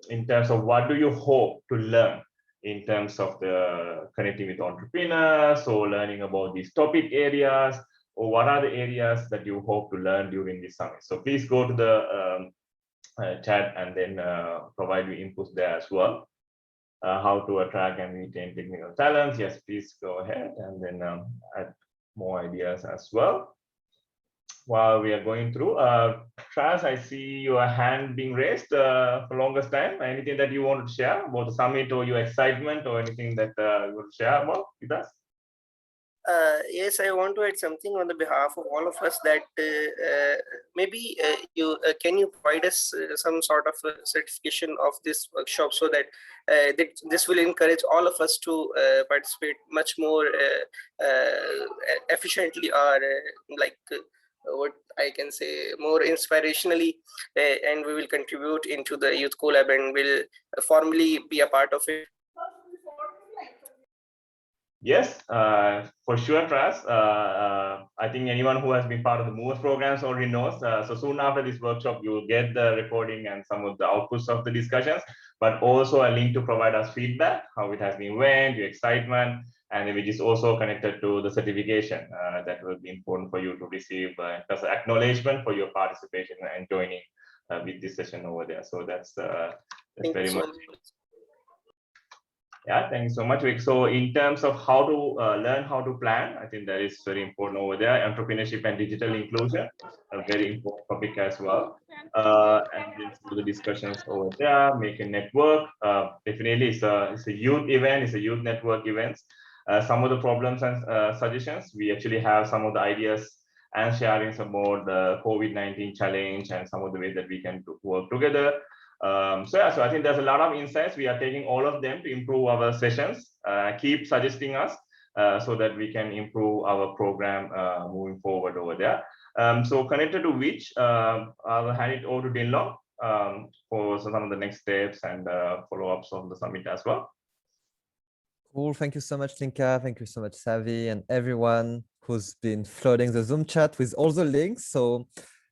in terms of what do you hope to learn in terms of the connecting with entrepreneurs or learning about these topic areas, or what are the areas that you hope to learn during this summit. So please go to the chat and then provide your inputs there as well. How to attract and retain technical talents. Yes, please go ahead and then add more ideas as well. While we are going through, Tras, I see your hand being raised for longest time. Anything that you want to share about the summit or your excitement or anything that you want to share about with us? Yes, I want to add something on the behalf of all of us that maybe you can you provide us some sort of certification of this workshop so that this will encourage all of us to participate much more efficiently, or like what I can say, more inspirationally, and we will contribute into the Youth Collab and will formally be a part of it. Yes, for sure, Tras. I think anyone who has been part of the MOVES programs already knows. So soon after this workshop, you will get the recording and some of the outputs of the discussions, but also a link to provide us feedback, how it has been went, your excitement, and which is also connected to the certification that will be important for you to receive as an acknowledgement for your participation and joining with this session over there. So that's very much. Yeah, thank you so much, Vic. So in terms of how to learn how to plan, I think that is very important over there. Entrepreneurship and digital inclusion, a very important topic as well. And then through the discussions over there, make a network. Definitely, it's a youth event, it's a youth network event. Some of the problems and suggestions, we actually have some of the ideas and sharing some more the COVID-19 challenge and some of the ways that we can work together. So I think there's a lot of insights. We are taking all of them to improve our sessions. Keep suggesting us so that we can improve our program moving forward over there. So connected to which, I'll hand it over to Dinlong for some of the next steps and follow-ups of the summit as well. Cool. Thank you so much, Linka. Thank you so much, Savi, and everyone who's been flooding the Zoom chat with all the links. So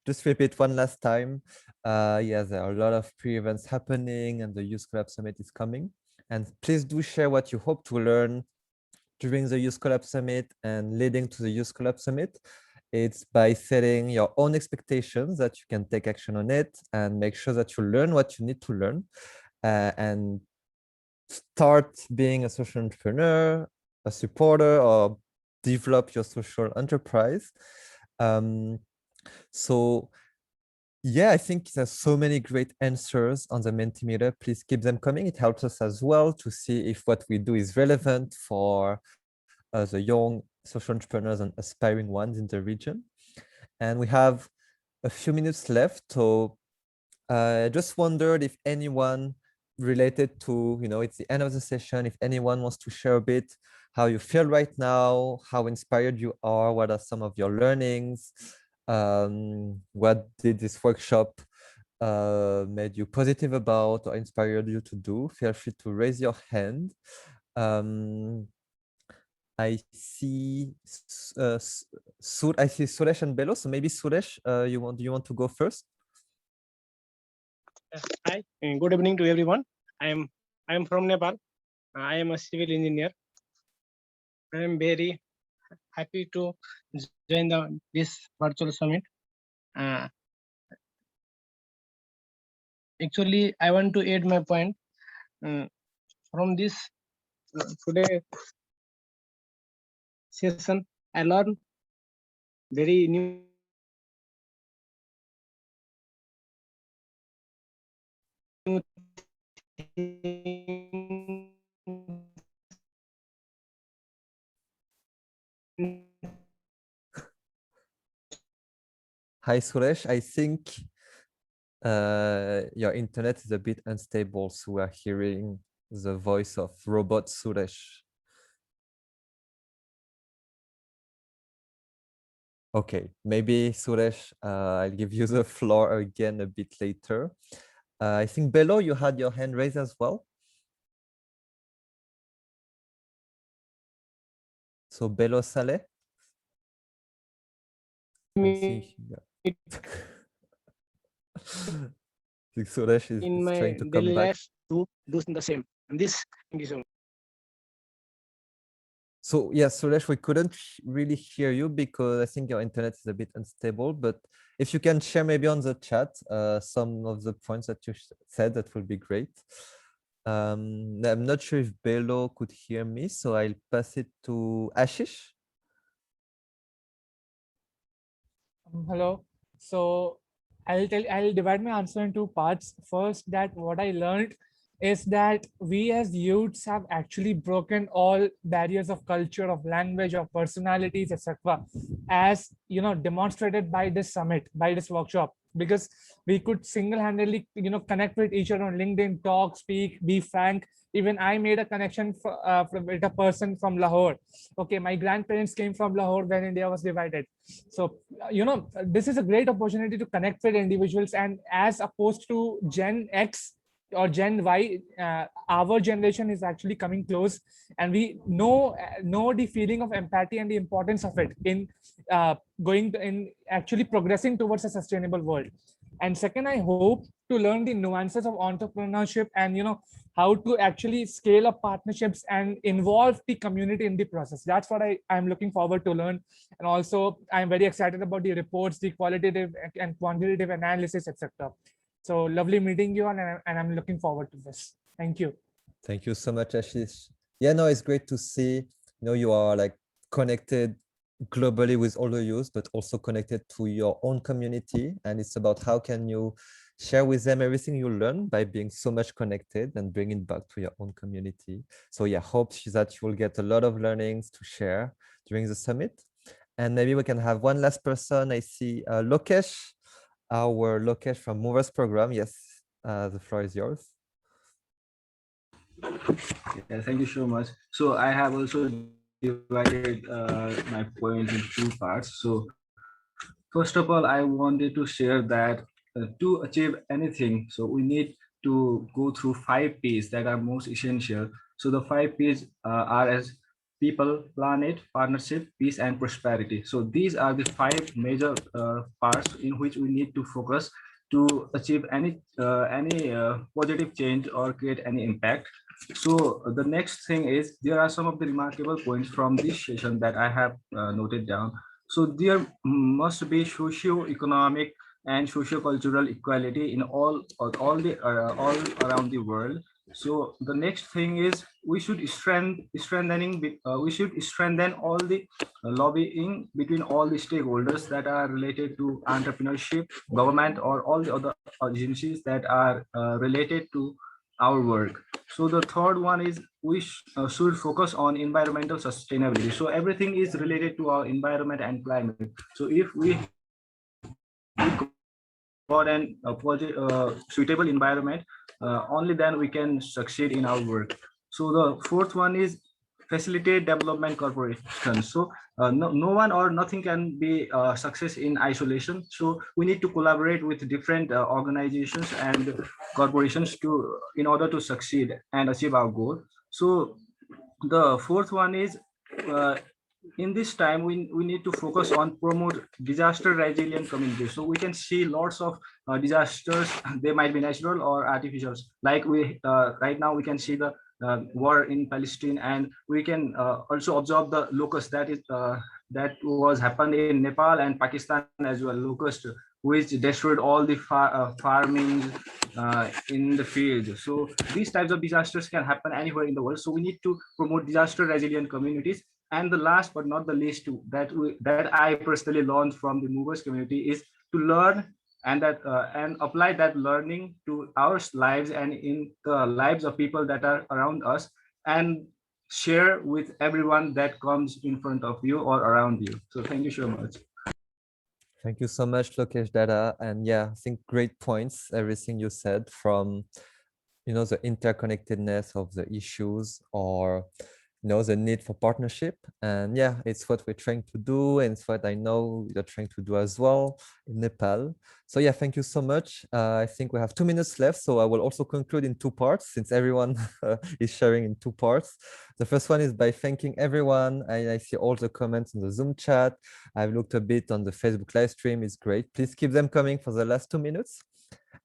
just repeat one last time. Yeah, there are a lot of pre-events happening and the Youth Collab Summit is coming. And please do share what you hope to learn during the Youth Collab Summit and leading to the Youth Collab Summit. It's by setting your own expectations that you can take action on it and make sure that you learn what you need to learn and start being a social entrepreneur, a supporter, or develop your social enterprise. So yeah, I think there's so many great answers on the Mentimeter. Please keep them coming. It helps us as well to see if what we do is relevant for the young social entrepreneurs and aspiring ones in the region. And we have a few minutes left. So I just wondered if anyone related to, it's the end of the session, if anyone wants to share a bit how you feel right now, how inspired you are, what are some of your learnings, what did this workshop made you positive about or inspired you to do. Feel free to raise your hand. I see Suresh and Bello. So maybe Suresh, do you want to go first? Hi, and good evening to everyone. I am from Nepal. I am a civil engineer. I am very happy to join this virtual summit. Actually, I want to add my point from this today session. I learned very new Hi, Suresh. I think your internet is a bit unstable, so we are hearing the voice of robot Suresh. Okay, maybe Suresh, I'll give you the floor again a bit later. I think Bello, you had your hand raised as well. So Bello Saleh. Suresh is in my trying to come daily back. life to do the same. And this, thank you so much. So yeah, Suresh, we couldn't really hear you because I think your internet is a bit unstable, but if you can share maybe on the chat some of the points that you said, that would be great. I'm not sure if Bello could hear me, so I'll pass it to Ashish. Hello. So I'll divide my answer in two parts. First, that what I learned is that we as youths have actually broken all barriers of culture, of language, of personalities, etc., as demonstrated by this summit, by this workshop, because we could single-handedly connect with each other on LinkedIn, talk, speak, be frank. Even I made a connection with a person from Lahore. Okay, my grandparents came from Lahore when India was divided. So, this is a great opportunity to connect with individuals, and as opposed to Gen X or Gen Y, our generation is actually coming close, and we know the feeling of empathy and the importance of it in actually progressing towards a sustainable world. And second, I hope to learn the nuances of entrepreneurship and how to actually scale up partnerships and involve the community in the process. That's what I'm looking forward to learn. And also, I'm very excited about the reports, the qualitative and quantitative analysis, etc. So lovely meeting you, and I'm looking forward to this. Thank you. Thank you so much, Ashish. Yeah, no, it's great to see, you are like connected globally with all the youth, but also connected to your own community. And it's about how can you share with them everything you learn by being so much connected and bring it back to your own community. So yeah, hope that you will get a lot of learnings to share during the summit. And maybe we can have one last person. I see Lokesh, our Lokesh from Movers program. Yes, the floor is yours. Yeah, thank you so much. So I have also divided my points in two parts. So first of all, I wanted to share that to achieve anything, so we need to go through 5 P's that are most essential. So the 5 P's are as people, planet, partnership, peace, and prosperity. So these are the 5 major parts in which we need to focus to achieve any positive change or create any impact. So the next thing is there are some of the remarkable points from this session that I have noted down. So there must be socio-economic and socio-cultural equality in all around the world. So the next thing is we should strengthen all the lobbying between all the stakeholders that are related to entrepreneurship, government, or all the other agencies that are related to our work. So the third one is we should focus on environmental sustainability. So everything is related to our environment and climate. So if we got an suitable environment, only then we can succeed in our work. So the fourth one is facilitate development corporation. So no one or nothing can be success in isolation. So we need to collaborate with different organizations and corporations in order to succeed and achieve our goal. So the fourth one is in this time we need to focus on promote disaster resilient communities. So we can see lots of disasters. They might be natural or artificial, like we right now we can see the war in Palestine, and we can also observe the locust that was happened in Nepal and Pakistan as well, locust which destroyed all the farming in the field. So these types of disasters can happen anywhere in the world. So we need to promote disaster resilient communities. And the last but not the least that I personally learned from the movers community is to learn and apply that learning to our lives and in the lives of people that are around us, and share with everyone that comes in front of you or around you. So thank you so much. Thank you so much, Lokesh Dada. And yeah, I think great points, everything you said, from the interconnectedness of the issues, or the need for partnership. And yeah, it's what we're trying to do, and it's what I know you're trying to do as well in Nepal. So yeah, thank you so much. I think we have 2 minutes left, so I will also conclude in 2 parts since everyone is sharing in 2 parts. The first one is by thanking everyone. I see all the comments in the Zoom chat. I've looked a bit on the Facebook live stream. It's great. Please keep them coming for the last 2 minutes.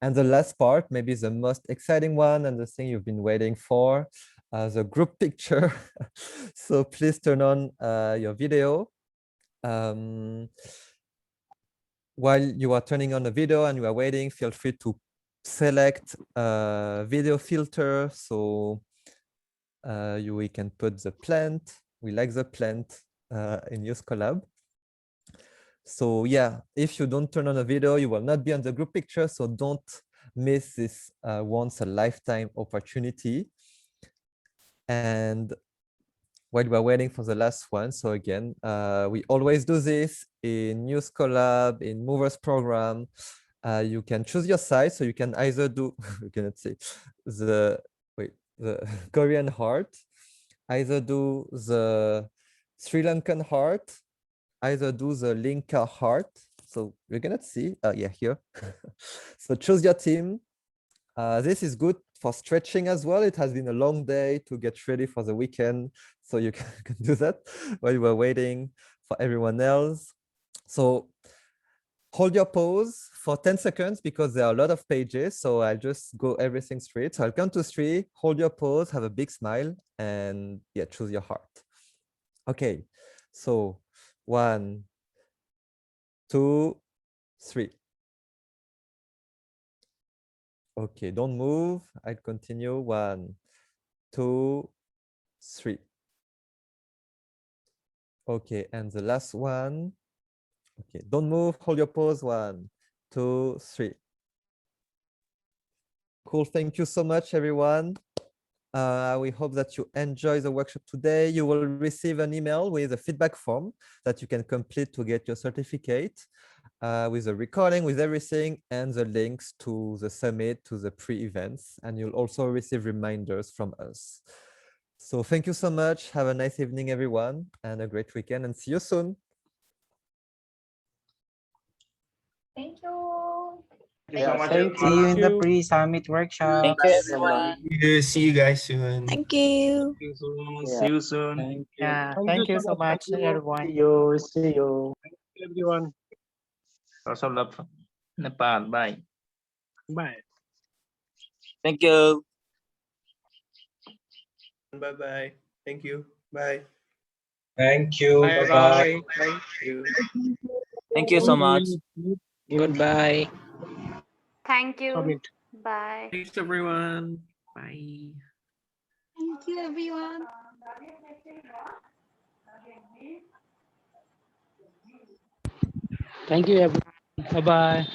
And the last part, maybe the most exciting one and the thing you've been waiting for, the group picture. So please turn on your video. While you are turning on the video and you are waiting, feel free to select a video filter. So we can put the plant. We like the plant in Youth Collab. So yeah, if you don't turn on a video, you will not be on the group picture. So don't miss this once a lifetime opportunity. And while we're waiting for the last one, so again, we always do this in Youth Collab, in Movers program. You can choose your side, so you can either do, you cannot see the Korean heart, either do the Sri Lankan heart, either do the Linka heart. So you cannot see, yeah, here. So choose your team. This is good for stretching as well. It has been a long day to get ready for the weekend, so you can do that while you were waiting for everyone else. So hold your pose for 10 seconds because there are a lot of pages, so I'll just go everything straight. So I'll count to 3, hold your pose, have a big smile, and yeah, choose your heart. Okay, so 1, 2, 3. Okay, don't move. I'll continue. 1, 2, 3. Okay, and the last one. Okay, don't move, hold your pose. 1, 2, 3. Cool, thank you so much, everyone. We hope that you enjoy the workshop today. You will receive an email with a feedback form that you can complete to get your certificate, with the recording, with everything, and the links to the summit, to the pre-events, and you'll also receive reminders from us. So thank you so much. Have a nice evening, everyone, and a great weekend, and see you soon. Thank you. Thank you. See you in the pre-summit workshop. Thank you, everyone. See you guys soon. Thank you. See you soon. Thank you. Yeah, thank you so much, everyone. See you. Everyone. Also love Nepal. Bye. Bye. Thank you. Bye-bye. Thank you. Bye. Thank you. Bye Bye-bye. bye. Thank you. Thank you so much. Goodbye. Thank you. Submit. Bye. Thanks, everyone. Bye. Thank you, everyone. Thank you, everyone. Bye-bye.